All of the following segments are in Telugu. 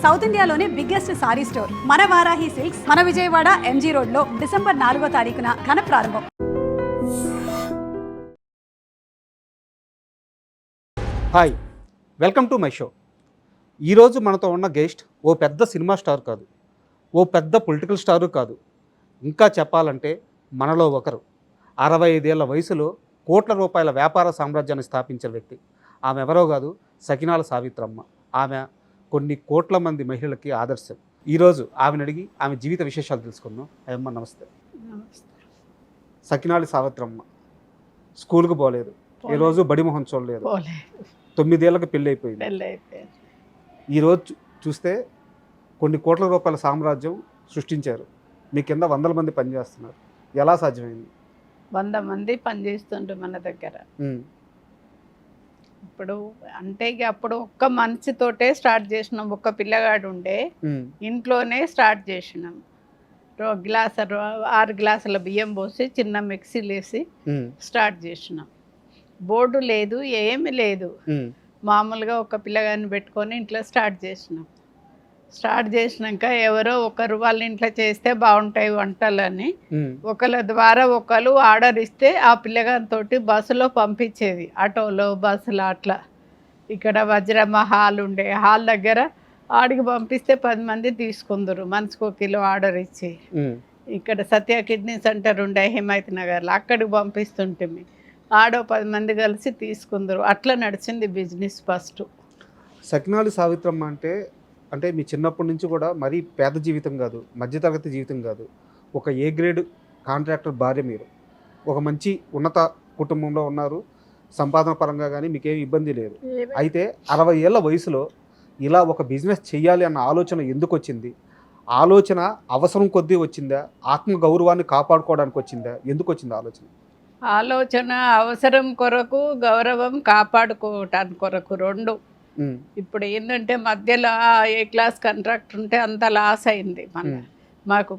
సౌత్ ఇండియాలోనే బిగ్గెస్ట్ సారీ స్టోర్ మన వారాహి సిల్క్స్ మన విజయవాడ ఎంజీ రోడ్ లో డిసెంబర్ 4వ తారీఖున ఘన ప్రారంభం. Hi, welcome to my show. ఈరోజు మనతో ఉన్న గెస్ట్ ఓ పెద్ద సినిమా స్టార్ కాదు, ఓ పెద్ద పొలిటికల్ స్టారు కాదు, ఇంకా చెప్పాలంటే మనలో ఒకరు. 65 ఏళ్ల వయసులో కోట్ల రూపాయల వ్యాపార సామ్రాజ్యాన్ని స్థాపించిన వ్యక్తి. ఆమె ఎవరో కాదు, సకినాల సావిత్రమ్మ. ఆమె కొన్ని కోట్ల మంది మహిళలకి ఆదర్శం. ఈరోజు ఆమెను అడిగి ఆమె జీవిత విశేషాలు తెలుసుకుందాం. అయ్యమ్మ నమస్తే. సకినాలి సావిత్రమ్మ స్కూల్కి పోలేదు, ఏ రోజు బడిమొహం చూడలేదు, 9 ఏళ్ళకి పెళ్ళి అయిపోయింది. ఈరోజు చూస్తే కొన్ని కోట్ల రూపాయల సామ్రాజ్యం సృష్టించారు. మీ కింద 100 మంది పనిచేస్తున్నారు. ఎలా సాధ్యమైంది? 100 మంది పనిచేస్తుండ్రు మన దగ్గర. ఇప్పుడు అంటే ఇక అప్పుడు ఒక్క మనిషితోటే స్టార్ట్ చేసినాం. ఒక్క పిల్లగాడు ఉండే ఇంట్లోనే స్టార్ట్ చేసినాం. 6 గ్లాసుల బియ్యం పోసి చిన్న మిక్సీలు వేసి స్టార్ట్ చేసినాం. బోర్డు లేదు, ఏమి లేదు, మామూలుగా ఒక పిల్లగాడిని పెట్టుకొని ఇంట్లో స్టార్ట్ చేసినాం. స్టార్ట్ చేసినాక ఎవరో ఒకరు వాళ్ళ ఇంట్లో చేస్తే బాగుంటాయి వంటలని ఒకళ్ళ ద్వారా ఒకరు ఆర్డర్ ఇస్తే ఆ పిల్లగానితో బస్సులో పంపించేది, ఆటోలో బస్సులో అట్లా. ఇక్కడ వజ్రమ్మ హాల్ ఉండే, హాల్ దగ్గర ఆడికి పంపిస్తే 10 మంది తీసుకుందరు, మనిషికి 1 కిలో ఆర్డర్ ఇచ్చి. ఇక్కడ సత్య కిడ్నీ సెంటర్ ఉండే హిమాయత్ నగర్లో, అక్కడికి పంపిస్తుంటే ఆడో 10 మంది కలిసి తీసుకుందరు. అట్లా నడిచింది బిజినెస్ ఫస్ట్. సకినాలి సావిత్రమ్మ అంటే మీ చిన్నప్పటి నుంచి కూడా మరీ పేద జీవితం కాదు, మధ్యతరగతి జీవితం కాదు, ఒక ఏ గ్రేడ్ కాంట్రాక్టర్ భార్య. మీరు ఒక మంచి ఉన్నత కుటుంబంలో ఉన్నారు, సంపాదన పరంగా కానీ మీకేం ఇబ్బంది లేదు. అయితే 60 ఏళ్ల వయసులో ఇలా ఒక బిజినెస్ చేయాలి అన్న ఆలోచన ఎందుకు వచ్చింది? ఆలోచన అవసరం కొద్దీ వచ్చిందా, ఆత్మ గౌరవాన్ని కాపాడుకోవడానికి వచ్చిందా? ఎందుకు వచ్చింది ఆలోచన? ఆలోచన అవసరం కొరకు, గౌరవం కాపాడుకోవటానికి కొరకు, రెండు. ఇప్పుడు ఏంటంటే మధ్యలో ఏ క్లాస్ కాంట్రాక్ట్ ఉంటే అంత లాస్ అయింది. మాకు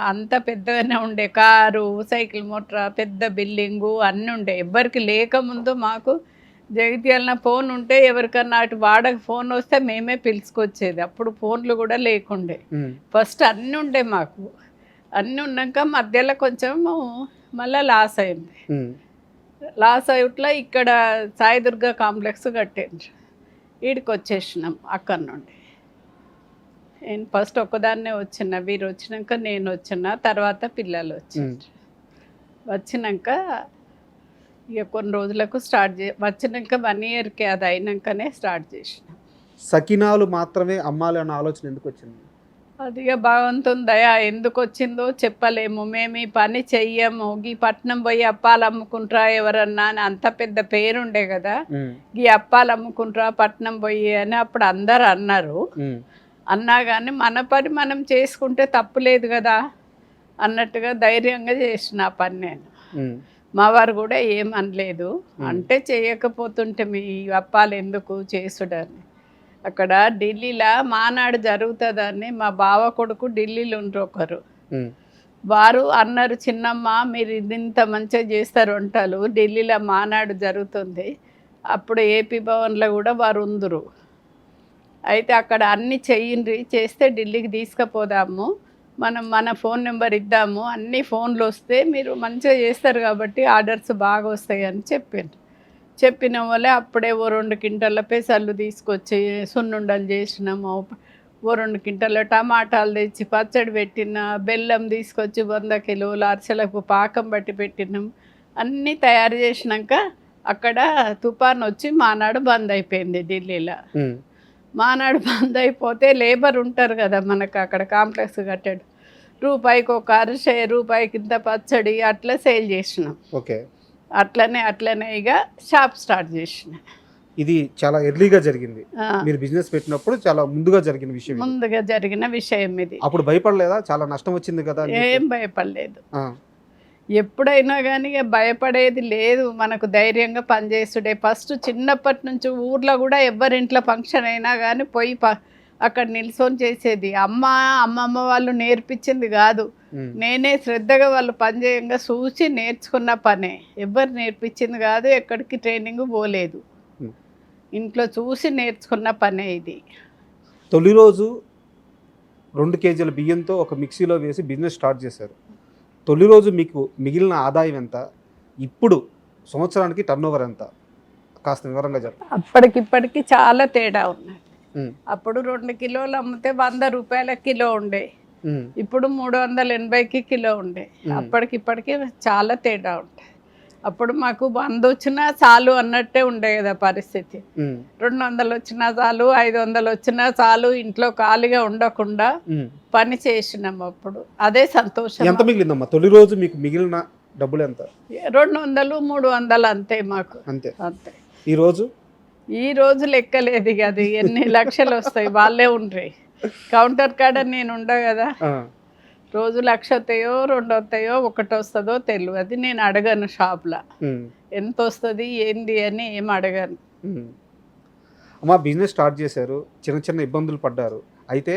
అంత పెద్దగానే ఉండే, కారు, సైకిల్ మోటార్, పెద్ద బిల్డింగు అన్నీ ఉండే. ఎవ్వరికి లేకముందు మాకు జగిత్యాల ఫోన్ ఉంటే ఎవరికన్నా అటు వాడక ఫోన్ వస్తే మేమే పిలుచుకొచ్చేది. అప్పుడు ఫోన్లు కూడా లేకుండే. ఫస్ట్ అన్నీ ఉండే మాకు. అన్నీ ఉన్నాక మధ్యలో కొంచెం మళ్ళీ లాస్ అయింది. లాస్ అయ్యట్లా ఇక్కడ సాయిదుర్గ కాంప్లెక్స్ కట్టిండ్రు. వీడికి వచ్చేసినాం అక్కడి నుండి. నేను ఫస్ట్ ఒక్కదాన్నే వచ్చిన, వీరు వచ్చినాక నేను వచ్చిన, తర్వాత పిల్లలు వచ్చినాక ఇక కొన్ని రోజులకు వచ్చినాక 1 ఇయర్కి అది అయినాకనే స్టార్ట్ చేసిన. సకినాలు మాత్రమే అమ్మాలి అన్న ఆలోచన ఎందుకు వచ్చింది? అది ఇక భగవంతుని దయా, ఎందుకు వచ్చిందో చెప్పలేము. మేము ఈ పని చెయ్యము, ఈ పట్నం పోయి అప్పాలు అమ్ముకుంటారా ఎవరన్నా అని అంత పెద్ద పేరుండే కదా, ఈ అప్పాలు అమ్ముకుంటారా పట్నం పోయి అని అప్పుడు అందరు అన్నారు. అన్నా కానీ మన పని మనం చేసుకుంటే తప్పులేదు కదా అన్నట్టుగా ధైర్యంగా చేసిన ఆ పని నేను. మా వారు కూడా ఏమనలేదు. అంటే చేయకపోతుంటే మీ అప్పాలు ఎందుకు చేసుడని. అక్కడ ఢిల్లీలో మానాడు జరుగుతుందని మా బావ కొడుకు ఢిల్లీలో ఉండరు ఒకరు, వారు అన్నారు, చిన్నమ్మ మీరు ఇంత మంచిగా చేస్తారు వంటలు, ఢిల్లీలో మానాడు జరుగుతుంది, అప్పుడు ఏపీ భవన్లో కూడా వారు ఉందరు. అయితే అక్కడ అన్నీ చెయ్యండి, చేస్తే ఢిల్లీకి తీసుకుపోదాము, మన ఫోన్ నెంబర్ ఇద్దాము, అన్ని ఫోన్లు వస్తే మీరు మంచిగా చేస్తారు కాబట్టి ఆర్డర్స్ బాగా వస్తాయి అని చెప్పిన వాళ్ళే అప్పుడే 2 క్వింటాల పెసళ్ళు తీసుకొచ్చి సున్నుండలు చేసినాము. 2 క్వింటాల టమాటాలు తెచ్చి పచ్చడి పెట్టిన, బెల్లం తీసుకొచ్చి 100 కిలోల అరిసెలకు పాకం బట్టి పెట్టినాం. అన్నీ తయారు చేసినాక అక్కడ తుఫాన్ వచ్చి మానాడు బంద్ అయిపోయింది ఢిల్లీలో. మానాడు బంద్ అయిపోతే లేబర్ ఉంటారు కదా మనకు అక్కడ కాంప్లెక్స్ కట్టాడు, రూపాయికి ఒక అరిసె, రూపాయికి ఇంత పచ్చడి అట్లా సేల్ చేసినాం. ఓకే, అట్లనే ఇక షాప్ స్టార్ట్ చేసిన. ఇది చాలా ఎర్లీగా జరిగింది. మీరు బిజినెస్ పెట్టినప్పుడు చాలా ముందుగా జరిగిన విషయం ఇది. అప్పుడు భయపడలేదా? చాలా నష్టం వచ్చింది కదా? ఏం భయపడలేదు. ఎప్పుడైనా కానీ భయపడేది లేదు, మనకు ధైర్యంగా పనిచేస్తుండే. ఫస్ట్ చిన్నప్పటి నుంచి ఊర్లో కూడా ఎవరింట్లో ఫంక్షన్ అయినా కానీ పోయి అక్కడ నిల్చొని చేసేది. అమ్మమ్మ వాళ్ళు నేర్పించింది కాదు, నేనే శ్రద్ధగా వాళ్ళు పనిచేయంగా చూసి నేర్చుకున్న పనే. ఎవ్వరు నేర్పించింది కాదు, ఎక్కడికి ట్రైనింగ్ పోలేదు, ఇంట్లో చూసి నేర్చుకున్న పనే ఇది. తొలి రోజు 2 కేజీల బియ్యంతో ఒక మిక్సీలో వేసి బిజినెస్ స్టార్ట్ చేశారు. తొలి రోజు మీకు మిగిలిన ఆదాయం ఎంత? ఇప్పుడు సంవత్సరానికి టర్నోవర్ ఎంత? కాస్త వివరంగా చెప్పండి. అప్పటికిప్పటికి చాలా తేడా ఉన్నది. ఉమ్, అప్పుడు 2 కిలోలు అమ్మితే 100 రూపాయల కిలో ఉండే, ఉమ్, ఇప్పుడు 380కి కిలో ఉండే. అప్పటికిప్పటికి చాలా తేడా ఉంటాయి. అప్పుడు మాకు 100 వచ్చినా చాలు అన్నట్టే ఉండే కదా పరిస్థితి. ఉమ్, 200 వచ్చినా చాలు, 500 వచ్చినా చాలు, ఇంట్లో ఖాళీగా ఉండకుండా ఉమ్. పని చేసినాం. అప్పుడు అదే సంతోషం. ఎంత మిగిలిందమ్మా తొలి రోజు మీకు మిగిలిన డబ్బులు ఎంత? 200, 300 అంతే మాకు. అంతే. అంతే. ఈ ఈ రోజు లెక్కలేదు ఇక, అది ఎన్ని లక్షలు వస్తాయి వాళ్ళే ఉండ్రి. కౌంటర్ కాడ నేను ఉండ కదా, రోజు 1,00,000 వస్తాయో 2 వస్తాయో 1 వస్తుందో తెలియదు. నేను అడగను షాప్లో ఎంత వస్తుంది ఏంది అని ఏం అడగను. అమ్మా బిజినెస్ స్టార్ట్ చేశారు, చిన్న చిన్న ఇబ్బందులు పడ్డారు, అయితే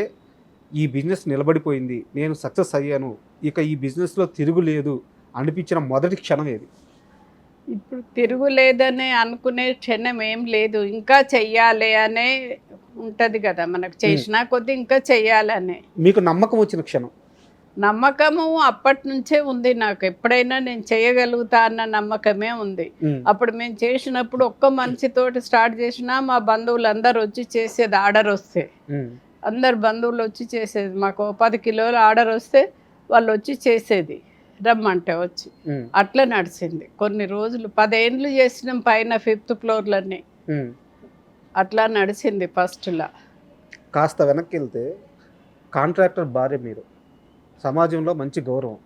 ఈ బిజినెస్ నిలబడిపోయింది, నేను సక్సెస్ అయ్యాను, ఇక ఈ బిజినెస్లో తిరుగులేదు అనిపించిన మొదటి క్షణం ఏది? ఇప్పుడు తిరుగులేదని అనుకునే క్షణం ఏం లేదు. ఇంకా చెయ్యాలి అనే ఉంటుంది కదా మనకు, చేసినా కొద్ది ఇంకా చెయ్యాలనే. మీకు నమ్మకం వచ్చిన క్షణం? నమ్మకము అప్పటి నుంచే ఉంది నాకు. ఎప్పుడైనా నేను చేయగలుగుతా అన్న నమ్మకమే ఉంది. అప్పుడు మేము చేసినప్పుడు ఒక్క మనిషితోటి స్టార్ట్ చేసినా మా బంధువులు అందరు వచ్చి చేసేది. ఆర్డర్ వస్తే అందరు బంధువులు వచ్చి చేసేది. మాకు 10 కిలోలు ఆర్డర్ వస్తే వాళ్ళు వచ్చి చేసేది, రమ్మంటే వచ్చి. అట్లా నడిచింది కొన్ని రోజులు. 10 ఏళ్ళు చేసినాం పైన 5th ఫ్లోర్లన్నీ. అట్లా నడిచింది ఫస్ట్లో. కాస్త వెనక్కి వెళ్తే కాంట్రాక్టర్ భార్య మీరు, సమాజంలో మంచి గౌరవం,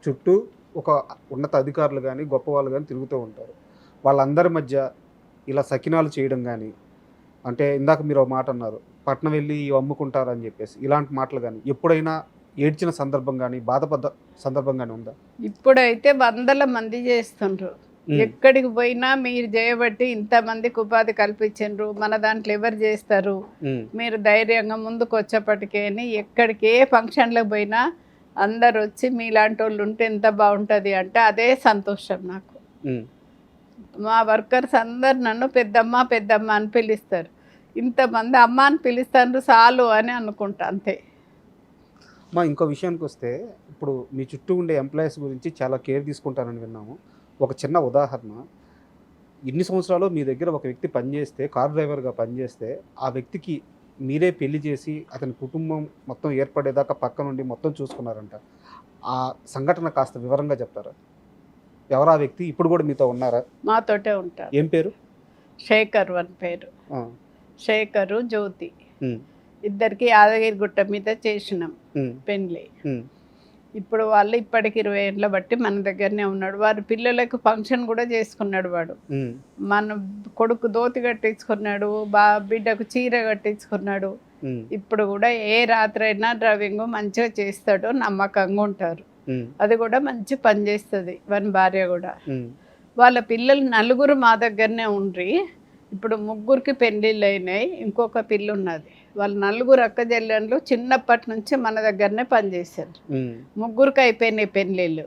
చుట్టూ ఒక ఉన్నత అధికారులు కానీ గొప్ప వాళ్ళు కానీ తిరుగుతూ ఉంటారు. వాళ్ళందరి మధ్య ఇలా సకినాలు చేయడం కానీ, అంటే ఇందాక మీరు ఒక మాట అన్నారు, పట్నం వెళ్ళి ఇవి అమ్ముకుంటారని చెప్పేసి, ఇలాంటి మాటలు కానీ ఎప్పుడైనా ఏడ్చిన సందర్భం కానీ బాధపడ్డ సందర్భం కానీ ఉందా? ఇప్పుడైతే 100 మంది చేస్తుండ్రు. ఎక్కడికి పోయినా మీరు చేయబట్టి ఇంతమందికి ఉపాధి కల్పించండ్రు, మన దాంట్లో ఎవరు చేస్తారు, మీరు ధైర్యంగా ముందుకు వచ్చేప్పటికే అని. ఎక్కడికి ఏ ఫంక్షన్లకు పోయినా అందరు వచ్చి మీలాంటి వాళ్ళు ఉంటే ఎంత బాగుంటుంది అంటే అదే సంతోషం నాకు. మా వర్కర్స్ అందరు నన్ను పెద్దమ్మ పెద్దమ్మ అని పిలుస్తారు. ఇంతమంది అమ్మ అని పిలుస్తారు చాలు అని అనుకుంటా, అంతే. మా ఇంకో విషయానికి వస్తే, ఇప్పుడు మీ చుట్టూ ఉండే ఎంప్లాయీస్ గురించి చాలా కేర్ తీసుకుంటారని విన్నాము. ఒక చిన్న ఉదాహరణ, ఇన్ని సంవత్సరాలు మీ దగ్గర ఒక వ్యక్తి పనిచేస్తే, కార్ డ్రైవర్గా పనిచేస్తే, ఆ వ్యక్తికి మీరే పెళ్లి చేసి అతని కుటుంబం మొత్తం ఏర్పడేదాకా పక్క నుండి మొత్తం చూసుకున్నారంట. ఆ సంఘటన కాస్త వివరంగా చెప్తారా? ఎవరు ఆ వ్యక్తి? ఇప్పుడు కూడా మీతో ఉన్నారా? మాతోటే ఉంటారు. ఏం పేరు? శేఖర్ అని పేరు. శేఖరు, జ్యోతి. ఇద్దరికి యాదగిరి గుట్ట మీద చేసినాం పెళ్ళి. ఇప్పుడు వాళ్ళు ఇప్పటికి 20 ఏళ్ళ బట్టి మన దగ్గరనే ఉన్నాడు. వారి పిల్లలకు ఫంక్షన్ కూడా చేసుకున్నాడు వాడు. మన కొడుకు ధోతి కట్టించుకున్నాడు, బిడ్డకు చీర కట్టించుకున్నాడు. ఇప్పుడు కూడా ఏ రాత్రి అయినా డ్రైవింగ్ మంచిగా చేస్తాడు, నమ్మకంగా ఉంటారు. అది కూడా మంచి పని చేస్తుంది వాని భార్య కూడా. వాళ్ళ పిల్లలు 4 మా దగ్గరనే ఉండ్రి. ఇప్పుడు 3కి పెళ్ళిళ్ళు అయినాయి, ఇంకొక పిల్ల ఉన్నది. వాళ్ళు 4 అక్క చెల్లెళ్ళు చిన్నప్పటి నుంచి మన దగ్గరనే పనిచేశారు. 3కి అయిపోయినాయి పెళ్ళిళ్ళు.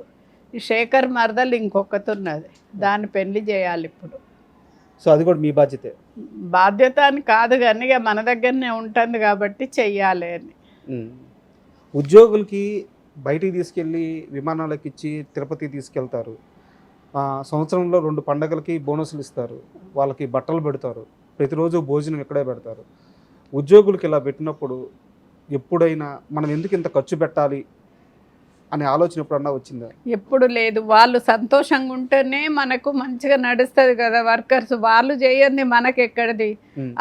ఈ శేఖర్ మరదలు ఇంకొకటి ఉన్నది, దాని పెళ్లి చేయాలి ఇప్పుడు. సో అది కూడా మీ బాధ్యతే? బాధ్యత అని కాదు కానీ ఇక మన దగ్గరనే ఉంటుంది కాబట్టి చెయ్యాలి అని. ఉద్యోగులకి బయటికి తీసుకెళ్ళి విమానాలకు ఇచ్చి తిరుపతి తీసుకెళ్తారు, సంవత్సరంలో 2 పండగలకి బోనస్లు ఇస్తారు, వాళ్ళకి బట్టలు పెడతారు, ప్రతిరోజు భోజనం ఇక్కడే పెడతారు. ఉద్యోగులకి ఇలా పెట్టినప్పుడు ఎప్పుడైనా మనం ఎందుకు ఇంత ఖర్చు పెట్టాలి అనే ఆలోచన ఎప్పుడన్నా వచ్చిందా? ఎప్పుడు లేదు. వాళ్ళు సంతోషంగా ఉంటేనే మనకు మంచిగా నడుస్తుంది కదా. వర్కర్స్ వాళ్ళు చేయండి మనకి ఎక్కడిది.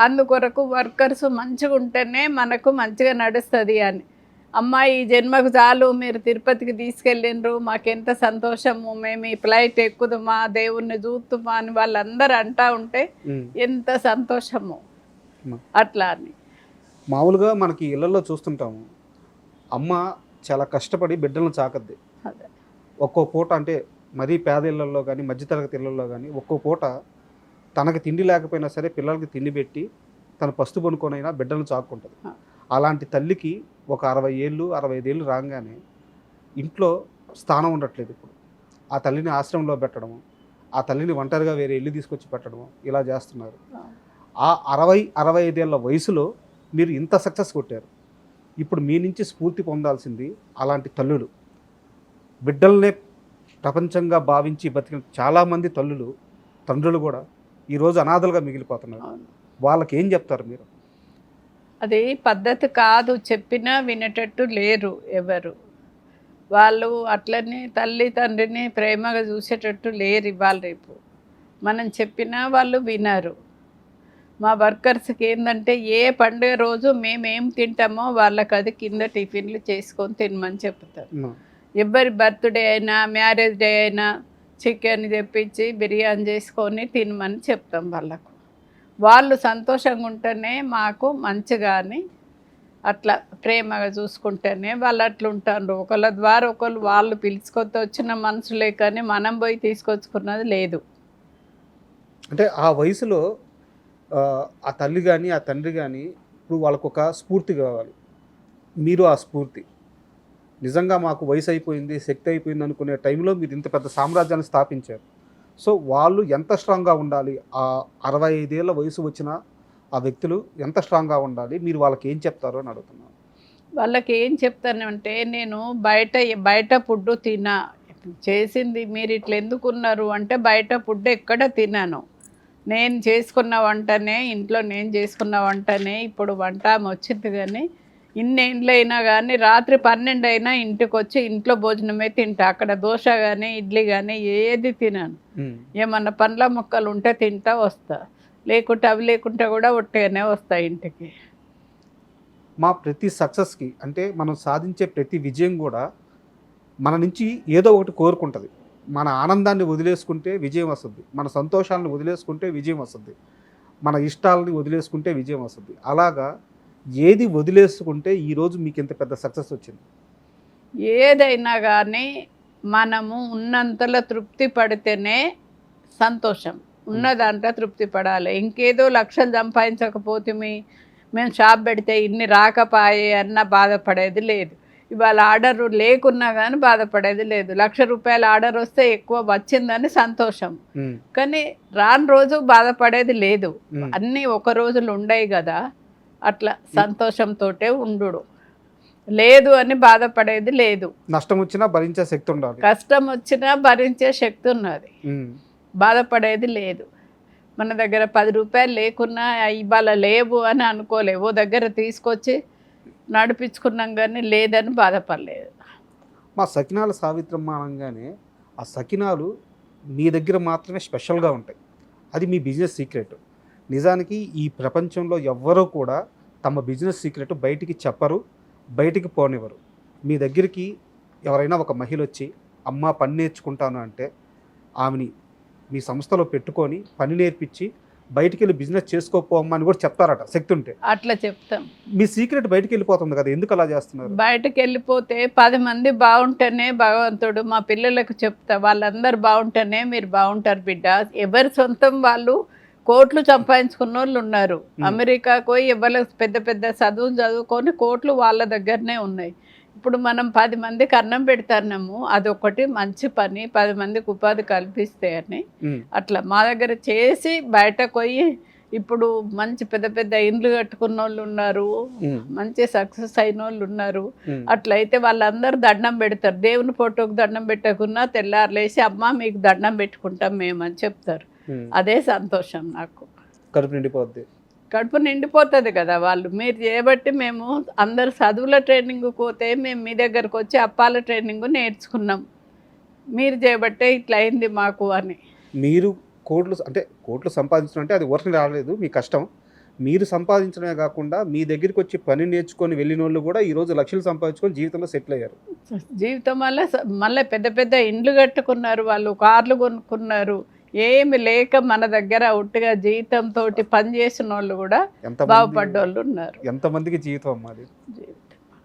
అందుకొరకు వర్కర్స్ మంచిగా ఉంటేనే మనకు మంచిగా నడుస్తుంది అని. అమ్మాయి ఈ జన్మకు చాలు, మీరు తిరుపతికి తీసుకెళ్ళిండ్రు, మాకెంత సంతోషము, మేము ఈ ఫ్లైట్ ఎక్కుదుమా, దేవుణ్ణి చూస్తుమా అని వాళ్ళందరూ అంటా ఉంటే ఎంత సంతోషము అట్లా అని. మామూలుగా మనకి ఇళ్లలో చూస్తుంటాము, అమ్మ చాలా కష్టపడి బిడ్డలను చాకద్ది. ఒక్కో పూట, అంటే మరీ పేద ఇళ్లలో కానీ మధ్యతరగతి ఇళ్లలో కానీ ఒక్కో పూట తనకి తిండి లేకపోయినా సరే పిల్లలకి తిండి పెట్టి తన పస్తు పనుకొనైనా బిడ్డలను చాక్కుంటుంది. అలాంటి తల్లికి ఒక 60 ఏళ్ళు 65 ఏళ్ళు రాగానే ఇంట్లో స్థానం ఉండట్లేదు. ఇప్పుడు ఆ తల్లిని ఆశ్రమంలో పెట్టడము, ఆ తల్లిని ఒంటరిగా వేరే ఇల్లు తీసుకొచ్చి పెట్టడము, ఇలా చేస్తున్నారు. ఆ 60-65 ఏళ్ళ వయసులో మీరు ఇంత సక్సెస్ కొట్టారు. ఇప్పుడు మీ నుంచి స్ఫూర్తి పొందాల్సింది అలాంటి తల్లులు, బిడ్డలనే ప్రపంచంగా భావించి బతికిన చాలామంది తల్లులు, తండ్రులు కూడా ఈరోజు అనాథలుగా మిగిలిపోతున్నారు. అవును. వాళ్ళకి ఏం చెప్తారు మీరు? అది పద్ధతి కాదు, చెప్పినా వినేటట్టు లేరు ఎవరు. వాళ్ళు అట్లనే తల్లి తండ్రిని ప్రేమగా చూసేటట్టు లేరు ఇవాళ రేపు. మనం చెప్పినా వాళ్ళు వినరు. మా వర్కర్స్కి ఏంటంటే ఏ పండుగ రోజు మేమేం తింటామో వాళ్ళకి అది కింద టిఫిన్లు చేసుకొని తినమని చెప్తారు. ఎవరి బర్త్డే అయినా మ్యారేజ్ డే అయినా చికెన్ తెప్పించి బిర్యానీ చేసుకొని తినమని చెప్తాం వాళ్ళకు. వాళ్ళు సంతోషంగా ఉంటేనే మాకు మంచిగాని అట్లా ప్రేమగా చూసుకుంటేనే వాళ్ళు అట్లా ఉంటారు. ఒకళ్ళ ద్వారా ఒకళ్ళు వాళ్ళు పిలుచుకొచ్చి వచ్చిన మనుషులే కానీ మనం పోయి తీసుకొచ్చుకున్నది లేదు. అంటే ఆ వయసులో ఆ తల్లి కానీ ఆ తండ్రి కానీ ఇప్పుడు వాళ్ళకు ఒక స్ఫూర్తి కావాలి. మీరు ఆ స్ఫూర్తి నిజంగా మాకు వయసు అయిపోయింది, శక్తి అయిపోయింది అనుకునే టైంలో మీరు ఇంత పెద్ద సామ్రాజ్యాన్ని స్థాపించారు. సో వాళ్ళు ఎంత స్ట్రాంగ్గా ఉండాలి? ఆ 65 ఏళ్ళ వయసు వచ్చిన ఆ వ్యక్తులు ఎంత స్ట్రాంగ్గా ఉండాలి? మీరు వాళ్ళకి ఏం చెప్తారో అని అడుగుతున్నాను. వాళ్ళకి ఏం చెప్తానంటే, నేను బయట ఫుడ్ తినా, చేసింది మీరు ఇట్లా ఎందుకున్నారు అంటే బయట ఫుడ్ ఎక్కడ తినాను. నేను చేసుకున్న వంటనే ఇంట్లో నేను చేసుకున్న వంటనే ఇప్పుడు వంట వచ్చింది. కానీ ఇన్నేళ్ళైనా కానీ రాత్రి 12 అయినా ఇంటికి వచ్చి ఇంట్లో భోజనమే తింటా. అక్కడ దోశ కానీ ఇడ్లీ కానీ ఏది తినాను. ఏమన్నా పండ్ల ముక్కలు ఉంటే తింటా వస్తా, లేకుంటే అవి లేకుంటే కూడా ఒట్టిగానే వస్తా ఇంటికి. మా ప్రతి సక్సెస్కి అంటే మనం సాధించే ప్రతి విజయం కూడా మన నుంచి ఏదో ఒకటి కోరుకుంటుంది. మన ఆనందాన్ని వదిలేసుకుంటే విజయం వస్తుంది, మన సంతోషాలను వదిలేసుకుంటే విజయం వస్తుంది, మన ఇష్టాలని వదిలేసుకుంటే విజయం వస్తుంది. అలాగా ఏది వదిలేసుకుంటే ఈరోజు మీకు ఇంత పెద్ద సక్సెస్ వచ్చింది? ఏదైనా కానీ మనము ఉన్నంతలో తృప్తి పడితేనే సంతోషం. ఉన్న దాంట్లో తృప్తి పడాలి. ఇంకేదో లక్షలు సంపాదించకపోతే మేము షాప్ పెడితే ఇన్ని రాకపాయే అన్న బాధపడేది లేదు. ఇవాళ ఆర్డర్ లేకున్నా కానీ బాధపడేది లేదు. ₹1,00,000 ఆర్డర్ వస్తే ఎక్కువ వచ్చిందని సంతోషం. కానీ రాని రోజు బాధపడేది లేదు. అన్నీ ఒక రోజులు ఉండయి కదా, అట్లా సంతోషంతో ఉండు. లేదు అని బాధపడేది లేదు. నష్టం వచ్చినా భరించే శక్తి ఉండాలి, కష్టం వచ్చినా భరించే శక్తి ఉన్నది. బాధపడేది లేదు. మన దగ్గర ₹10 లేకున్నా ఇవాళ లేవు అని అనుకోలేవు. దగ్గర తీసుకొచ్చి నడిపించుకున్నాం కానీ లేదని బాధపడలేదు. మా సకినాల సావిత్రమ్మ అనగానే ఆ సకినాలు మీ దగ్గర మాత్రమే స్పెషల్గా ఉంటాయి. అది మీ బిజినెస్ సీక్రెట్. నిజానికి ఈ ప్రపంచంలో ఎవ్వరూ కూడా తమ బిజినెస్ సీక్రెట్ బయటికి చెప్పరు, బయటికి పోనివ్వరు. మీ దగ్గరికి ఎవరైనా ఒక మహిళ వచ్చి అమ్మ పని నేర్చుకుంటాను అంటే ఆమెని మీ సంస్థలో పెట్టుకొని పని నేర్పించి బయటికి వెళ్ళి బిజినెస్ చేసుకోపోమ్మా అని కూడా చెప్తారట శక్తి ఉంటే. అట్లా చెప్తాం. మీ సీక్రెట్ బయటికి వెళ్ళిపోతుంది కదా, ఎందుకు అలా చేస్తున్నారు? బయటకు వెళ్ళిపోతే 10 మంది బాగుంటేనే భగవంతుడు మా పిల్లలకు చెప్తా, వాళ్ళందరూ బాగుంటేనే మీరు బాగుంటారు బిడ్డ. ఎవరి సొంతం వాళ్ళు కోట్లు సంపాదించుకున్న వాళ్ళు ఉన్నారు. అమెరికాకు పోయి ఎవరు పెద్ద పెద్ద చదువులు చదువుకొని కోట్లు వాళ్ళ దగ్గరనే ఉన్నాయి. ఇప్పుడు మనం 10 మందికి అన్నం పెడతాన్నాము, అదొకటి మంచి పని, 10 మందికి ఉపాధి కల్పిస్తే అని అట్లా మా దగ్గర చేసి బయటకు పోయి ఇప్పుడు మంచి పెద్ద పెద్ద ఇండ్లు కట్టుకున్న వాళ్ళు ఉన్నారు, మంచి సక్సెస్ అయిన వాళ్ళు ఉన్నారు. అట్లయితే వాళ్ళందరూ దండం పెడతారు. దేవుని ఫోటోకి దండం పెట్టకున్నా తెల్లారులేసి అమ్మ మీకు దండం పెట్టుకుంటాం మేమని చెప్తారు. అదే సంతోషం నాకు. కడుపు నిండిపోతుంది కదా. వాళ్ళు మీరు చేయబట్టి మేము అందరు చదువుల ట్రైనింగ్ పోతే మేము మీ దగ్గరకు వచ్చి అప్పాల ట్రైనింగ్ నేర్చుకున్నాం. మీరు చేయబట్టే ఇట్లా అయింది మాకు అని. మీరు కోట్లు సంపాదించడం అంటే అది ఊరికి రాలేదు, మీ కష్టం. మీరు సంపాదించడమే కాకుండా మీ దగ్గరికి వచ్చి పని నేర్చుకొని వెళ్ళిన వాళ్ళు కూడా ఈరోజు లక్షలు సంపాదించుకొని జీవితంలో సెటిల్ అయ్యారు. జీవితం వల్ల మళ్ళీ పెద్ద పెద్ద ఇండ్లు కట్టుకున్నారు, వాళ్ళు కార్లు కొనుక్కున్నారు. ఏమి లేక మన దగ్గర ఒట్టిగా జీవితంతో పని చేసిన వాళ్ళు కూడా బాగుపడ్డోళ్ళు ఉన్నారు. ఎంతమందికి జీవితం అమ్మాది.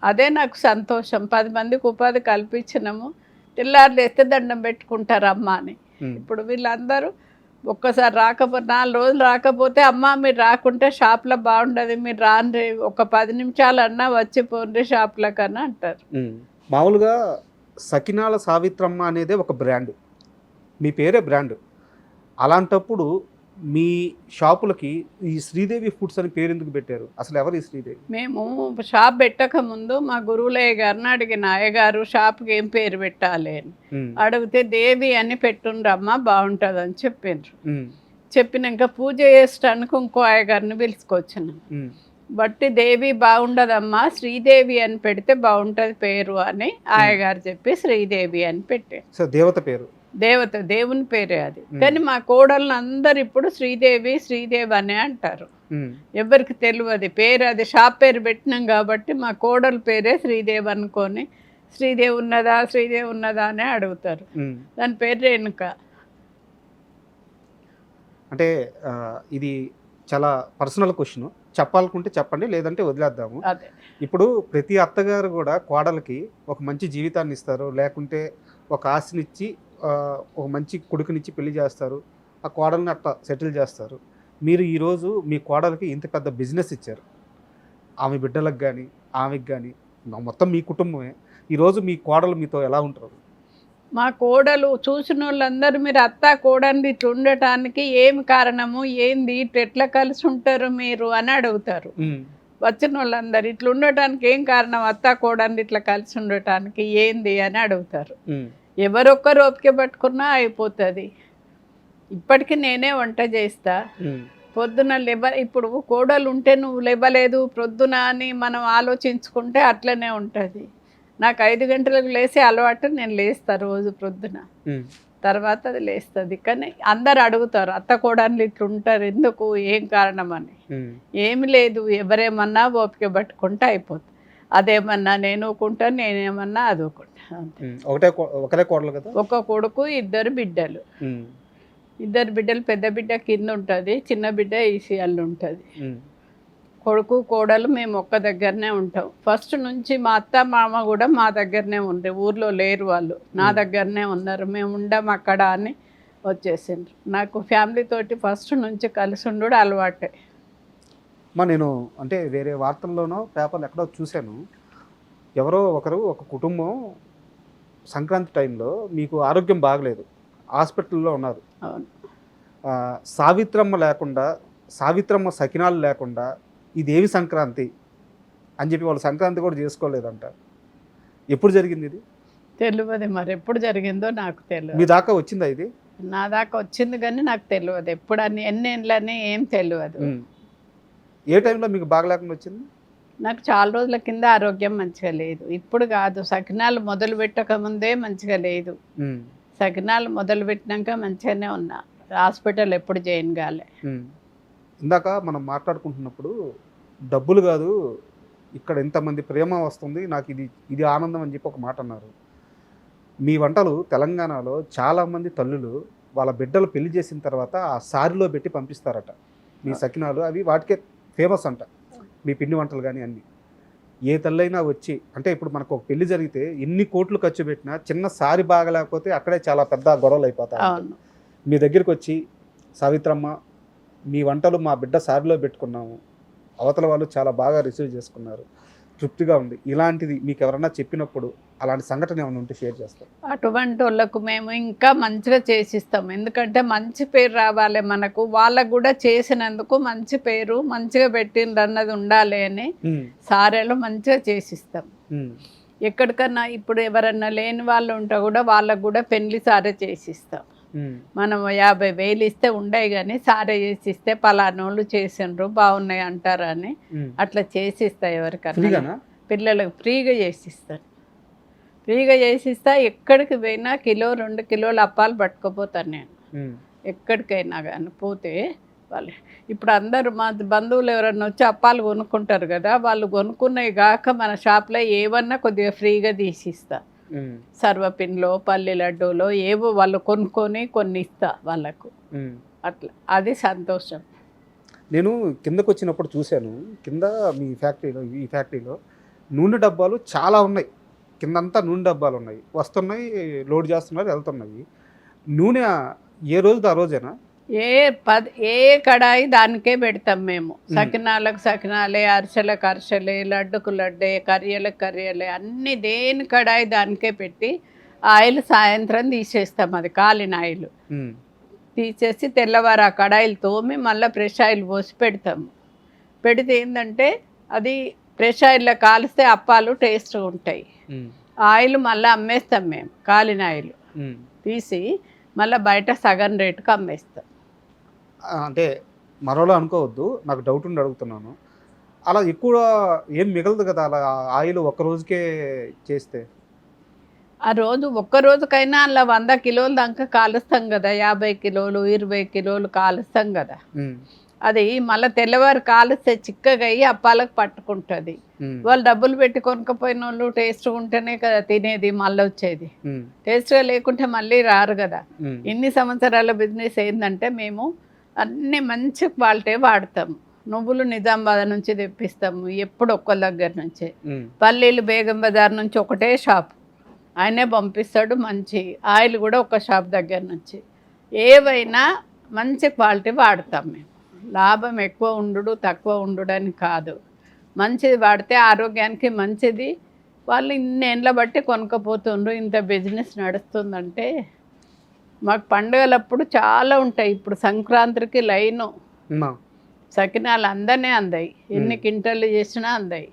అదే నాకు సంతోషం. 10 మందికి ఉపాధి కల్పించినాము. తెల్లారులు ఎత్తే దండం పెట్టుకుంటారు అమ్మ అని. ఇప్పుడు వీళ్ళందరూ ఒక్కసారి 4 రోజులు రాకపోతే అమ్మ మీరు రాకుంటే షాప్లో బాగుండదు, మీరు రాండి, ఒక 10 నిమిషాలు అన్నా వచ్చి పోండి షాప్లో కన్నా అంటారు. మామూలుగా సకినాల సావిత్రమ్మ అనేదే ఒక బ్రాండ్, మీ పేరే బ్రాండ్. అలాంటప్పుడు మీ షాపులకి ఈ శ్రీదేవి ఫుడ్స్ అని పేరు ఎందుకు పెట్టారు? అసలు ఎవరు ఈ శ్రీదేవి? మేము షాప్ పెట్టక ముందు మా గురువులయ్య గారిని అడిగిన, అయ్యగారు షాప్కి ఏం పేరు పెట్టాలి అని అడిగితే దేవి అని పెట్టుండ్రమ్మా బాగుంటుంది అని చెప్పిండ్రు. చెప్పినాక పూజ చేసడానికి ఇంకో అయ్యగారిని పిలుచుకొచ్చాను. బట్టి దేవి బాగుండదమ్మా శ్రీదేవి అని పెడితే బాగుంటుంది పేరు అని అయ్యగారు చెప్పి శ్రీదేవి అని పెట్టారు. సో దేవత పేరు, దేవత దేవుని పేరే అది. కానీ మా కోడళ్ళని అందరు ఇప్పుడు శ్రీదేవి శ్రీదేవి అనే అంటారు. ఎవరికి తెలియదు పేరు, అది షాప్ పేరు పెట్టినాం కాబట్టి మా కోడల పేరే శ్రీదేవి అనుకొని శ్రీదేవి ఉన్నదా అని అడుగుతారు. దాని పేరు రేణుక. అంటే ఇది చాలా పర్సనల్ క్వశ్చన్, చెప్పాలనుకుంటే చెప్పండి, లేదంటే వదిలేద్దాము. అదే ఇప్పుడు ప్రతి అత్తగారు కూడా కోడలకి ఒక మంచి జీవితాన్ని ఇస్తారు, లేకుంటే ఒక ఆశనిచ్చి ఒక మంచి కొడుకునిచ్చి పెళ్లి చేస్తారు, ఆ కోడల్ని అట్లా సెటిల్ చేస్తారు. మీరు ఈరోజు మీ కోడలకి ఇంత పెద్ద బిజినెస్ ఇచ్చారు, ఆమె బిడ్డలకు కానీ ఆమెకి కానీ మొత్తం మీ కుటుంబమే. ఈరోజు మీ కోడలు మీతో ఎలా ఉంటారు? మా కోడలు చూసిన వాళ్ళందరూ మీరు అత్త కోడలు ఇట్లా ఉండటానికి ఏమి కారణము ఏంది, ఎట్లా కలిసి ఉంటారు మీరు అని అడుగుతారు. వచ్చిన వాళ్ళందరూ ఇట్లా ఉండటానికి ఏం కారణం, అత్త కోడలు ఇట్లా కలిసి ఉండటానికి ఏంది అని అడుగుతారు. ఎవరొక్కరు ఓపిక పట్టుకున్నా అయిపోతుంది. ఇప్పటికీ నేనే వంట చేస్తా. పొద్దున ఇప్పుడు కోడలు ఉంటే నువ్వు లేవలేదు ప్రొద్దున అని మనం ఆలోచించుకుంటే అట్లనే ఉంటుంది. నాకు 5 గంటలకు లేసే అలవాటు, నేను లేస్తా రోజు ప్రొద్దున, తర్వాత అది లేస్తుంది. కానీ అందరు అడుగుతారు అత్త కోడలు ఇట్లా ఉంటారు ఎందుకు, ఏం కారణం అని. ఏమి లేదు, ఎవరేమన్నా ఓపిక పట్టుకుంటే అయిపోతుంది. అదేమన్నా నేను ఊకుంటాను, నేనేమన్నా అది ఊకుంటా అంతే. ఒకటే కోడలు కదా? ఒక కొడుకు 2 బిడ్డలు. 2 బిడ్డలు, పెద్ద బిడ్డ కింద ఉంటుంది, చిన్న బిడ్డ ఈసీఎల్ ఉంటుంది. కొడుకు కోడలు మేము ఒక్క దగ్గరనే ఉంటాం. ఫస్ట్ నుంచి మా అత్త మామ కూడా మా దగ్గరనే ఉండే, ఊర్లో లేరు వాళ్ళు, నా దగ్గరనే ఉన్నారు. మేము ఉండం అక్కడ అని వచ్చేసిండ్రు. నాకు ఫ్యామిలీ తోటి ఫస్ట్ నుంచి కలిసి ఉండు అలవాటే. నేను అంటే వేరే వార్తల్లోనో పేపర్లు ఎక్కడో చూశాను, ఎవరో ఒక కుటుంబం సంక్రాంతి టైంలో మీకు ఆరోగ్యం బాగలేదు, హాస్పిటల్లో ఉన్నారు. సావిత్రమ్మ సకినాలు లేకుండా ఇదేమి సంక్రాంతి అని చెప్పి వాళ్ళు సంక్రాంతి కూడా చేసుకోలేదంట. ఎప్పుడు జరిగింది ఇది? తెలియదు మరి, ఎప్పుడు జరిగిందో నాకు తెలియదు. మీ దాకా వచ్చిందా ఇది? నా దాకా వచ్చింది కానీ నాకు తెలియదు ఎప్పుడు అని, ఎన్ని ఏళ్ళని ఏం తెలియదు. ఏ టైంలో మీకు బాగా లేకుండా వచ్చింది? నాకు చాలా రోజుల కింద ఆరోగ్యం మంచిగా లేదు, ఇప్పుడు కాదు. సకినాలు మొదలు పెట్టక ముందే మంచిగా లేదు, సకినాలు మొదలు పెట్టినాక మంచిగానే ఉన్నా. హాస్పిటల్ ఎప్పుడు జాయిన్ కాలే. ఇందాక మనం మాట్లాడుకుంటున్నప్పుడు డబ్బులు కాదు ఇక్కడ ఇంతమంది ప్రేమ వస్తుంది నాకు, ఇది ఆనందం అని చెప్పి ఒక మాట అన్నారు. మీ వంటలు తెలంగాణలో చాలామంది తల్లులు వాళ్ళ బిడ్డలు పెళ్లి చేసిన తర్వాత ఆ సారిలో పెట్టి పంపిస్తారట. మీ సకినాలు అవి వాటికే ఫేమస్ అంట, మీ పిండి వంటలు కానీ అన్నీ. ఏ తల్లైనా వచ్చి, అంటే ఇప్పుడు మనకు ఒక పెళ్లి జరిగితే ఎన్ని కోట్లు ఖర్చు పెట్టినా చిన్న సారి బాగలేకపోతే అక్కడే చాలా పెద్ద గొడవలు అయిపోతాయి. మీ దగ్గరికి వచ్చి సావిత్రమ్మ మీ వంటలు మా బిడ్డ సారిలో పెట్టుకున్నాము, అవతల వాళ్ళు చాలా బాగా రిసీవ్ చేసుకున్నారు, తృప్తిగా ఉంది, ఇలాంటిది మీకు ఎవరన్నా చెప్పినప్పుడు అలాంటి సంఘటన ఏమైనా ఉంటే షేర్ చేస్తాం? అటువంటి వాళ్ళకు మేము ఇంకా మంచిగా చేసిస్తాం. ఎందుకంటే మంచి పేరు రావాలి మనకు, వాళ్ళకు కూడా చేసినందుకు మంచి పేరు మంచిగా పెట్టిండ్రు అన్నది ఉండాలి అని సారేలో మంచిగా చేసిస్తాం. ఎక్కడికన్నా ఇప్పుడు ఎవరన్నా లేని వాళ్ళు ఉంటే కూడా వాళ్ళకు కూడా పెళ్లి సారే చేసిస్తాం. మనం 50,000 ఇస్తే ఉండే కానీ సారే చేసిస్తే పలానోళ్ళు చేసిండ్రు బాగున్నాయి అంటారని అట్లా చేసిస్తా. ఎవరికన్నా పిల్లలకు ఫ్రీగా చేసిస్తాను, ఫ్రీగా చేసిస్తా. ఎక్కడికి పోయినా 1-2 కిలోలు అప్పాలు పట్టుకుపోతాను నేను, ఎక్కడికైనా కానీ పోతే. వాళ్ళు ఇప్పుడు అందరూ మా బంధువులు ఎవరన్నా వచ్చి అప్పాలు కొనుక్కుంటారు కదా, వాళ్ళు కొనుక్కున్నవి కాక మన షాప్లో ఏమన్నా కొద్దిగా ఫ్రీగా తీసిస్తా. సర్వపిండిలో పల్లి లడ్డూలో ఏవో వాళ్ళు కొనుక్కొని కొన్ని ఇస్తా వాళ్ళకు, అట్లా అది సంతోషం. నేను కిందకు వచ్చినప్పుడు చూశాను, కింద మీ ఈ ఫ్యాక్టరీలో నూనె డబ్బాలు చాలా ఉన్నాయి, కిందంతా నూనె డబ్బాలు ఉన్నాయి, వస్తున్నాయి, లోడ్ చేస్తున్నారు, వెళ్తున్నాయి. నూనె ఏ రోజు ఆ రోజేనా? ఏ కడాయి దానికే పెడతాం మేము. సకినాలకు సకినాలే, అరిసెలకు అరిసెలే, లడ్డుకు లడ్డే, కర్రీలకు కర్రీలే, అన్ని దేని కడాయి దానికే పెట్టి ఆయిల్ సాయంత్రం తీసేస్తాం. అది కాలిన ఆయిల్ తీసేసి తెల్లవారు ఆ కడాయిలు తోమి మళ్ళీ ఫ్రెష్ ఆయిల్ పోసి పెడతాము. పెడితే ఏంటంటే అది ఫ్రెష్ ఆయిల్లో కాలిస్తే అప్పాలు టేస్ట్గా ఉంటాయి. ఆయిల్ మళ్ళీ అమ్మేస్తాం మేము, కాలిన ఆయిల్ తీసి మళ్ళీ బయట సగం రేటుకి అమ్మేస్తాం. అంటే మరోలా అనుకోవద్దు, నాకు డౌట్ ఉండి అడుగుతున్నాను. అలా ఎక్కువ ఏం మిగలదు కదా అలా ఆయిల్ ఒక్క రోజుకే చేస్తే? ఆ రోజు ఒక్క రోజుకైనా అలా 100 కిలోల దాకా కాలుస్తాం కదా, 50 కిలోలు 20 కిలోలు కాలుస్తాం కదా. అది మళ్ళీ తెల్లవారు కాలుస్తే చిక్కగా అయ్యి అప్పాలకు పట్టుకుంటుంది. వాళ్ళు డబ్బులు పెట్టి కొనుక్కపోయిన వాళ్ళు టేస్ట్గా ఉంటేనే కదా తినేది, మళ్ళీ వచ్చేది. టేస్ట్గా లేకుంటే మళ్ళీ రారు కదా. ఇన్ని సంవత్సరాల బిజినెస్ ఏంటంటే మేము అన్నీ మంచి క్వాలిటీ వాడతాము. నువ్వులు నిజామాబాద్ నుంచి తెప్పిస్తాము, ఎప్పుడు ఒక్కరి దగ్గర నుంచే. పల్లీలు బేగం బజార్ నుంచి ఒకటే షాప్, ఆయనే పంపిస్తాడు. మంచి ఆయిల్ కూడా ఒక షాప్ దగ్గర నుంచి. ఏవైనా మంచి క్వాలిటీ వాడతాం మేము. లాభం ఎక్కువ ఉండు తక్కువ ఉండు అని కాదు, మంచిది వాడితే ఆరోగ్యానికి మంచిది. వాళ్ళు ఇన్నేళ్ళ బట్టి కొనుక్కపోతుండ్రు, ఇంత బిజినెస్ నడుస్తుందంటే. మాకు పండుగలప్పుడు చాలా ఉంటాయి. ఇప్పుడు సంక్రాంతికి లైను సకినాలు అందనే అందాయి, ఎన్ని కింటలు చేసినా అందాయి.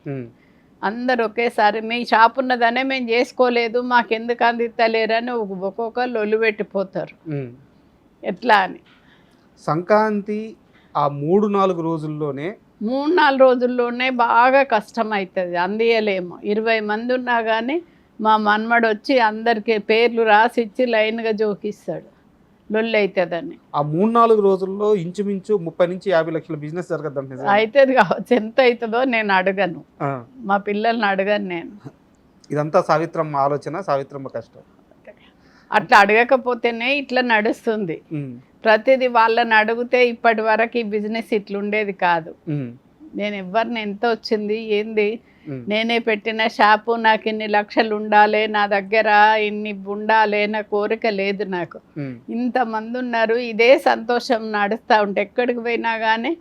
అందరు ఒకేసారి మీ షాప్ ఉన్నదనే మేము చేసుకోలేదు, మాకెందుకు అందిస్తలేరని ఒక్కొక్కరు ఒళ్ళు పెట్టిపోతారు. ఎట్లా అని సంక్రాంతి ఆ 3-4 రోజుల్లోనే 3-4 రోజుల్లోనే బాగా కష్టం అవుతుంది, అందియలేము. 20 మంది ఉన్నా కానీ మా మన్మడు వచ్చి అందరికి పేర్లు రాసి ఇచ్చి లైన్గా జోకిస్తాడు, లొల్లి అవుతుందని. ఆ 3-4 రోజుల్లో ఇంచుమించు 30-50 లక్షల బిజినెస్ జరగద్దండి. అవుతుంది కావచ్చు, ఎంత అవుతుందో నేను అడగను, మా పిల్లల్ని అడగను నేను. ఇదంతా సావిత్రమ్మ ఆలోచన, సావిత్రమ్మ కష్టం. అట్లా అడగకపోతేనే ఇట్లా నడుస్తుంది. ప్రతిదీ వాళ్ళని అడిగితే ఇప్పటి వరకు ఈ బిజినెస్ ఇట్లుండేది కాదు. నేను ఎవరిని ఎంత వచ్చింది ఏంది, నేనే పెట్టిన షాపు, నాకు ఇన్ని లక్షలు ఉండాలి, నా దగ్గర ఇన్ని ఉండాలి నా కోరిక లేదు నాకు. ఇంతమంది ఉన్నారు, ఇదే సంతోషం నడుస్తూ ఉంటే. ఎక్కడికి పోయినా కానీ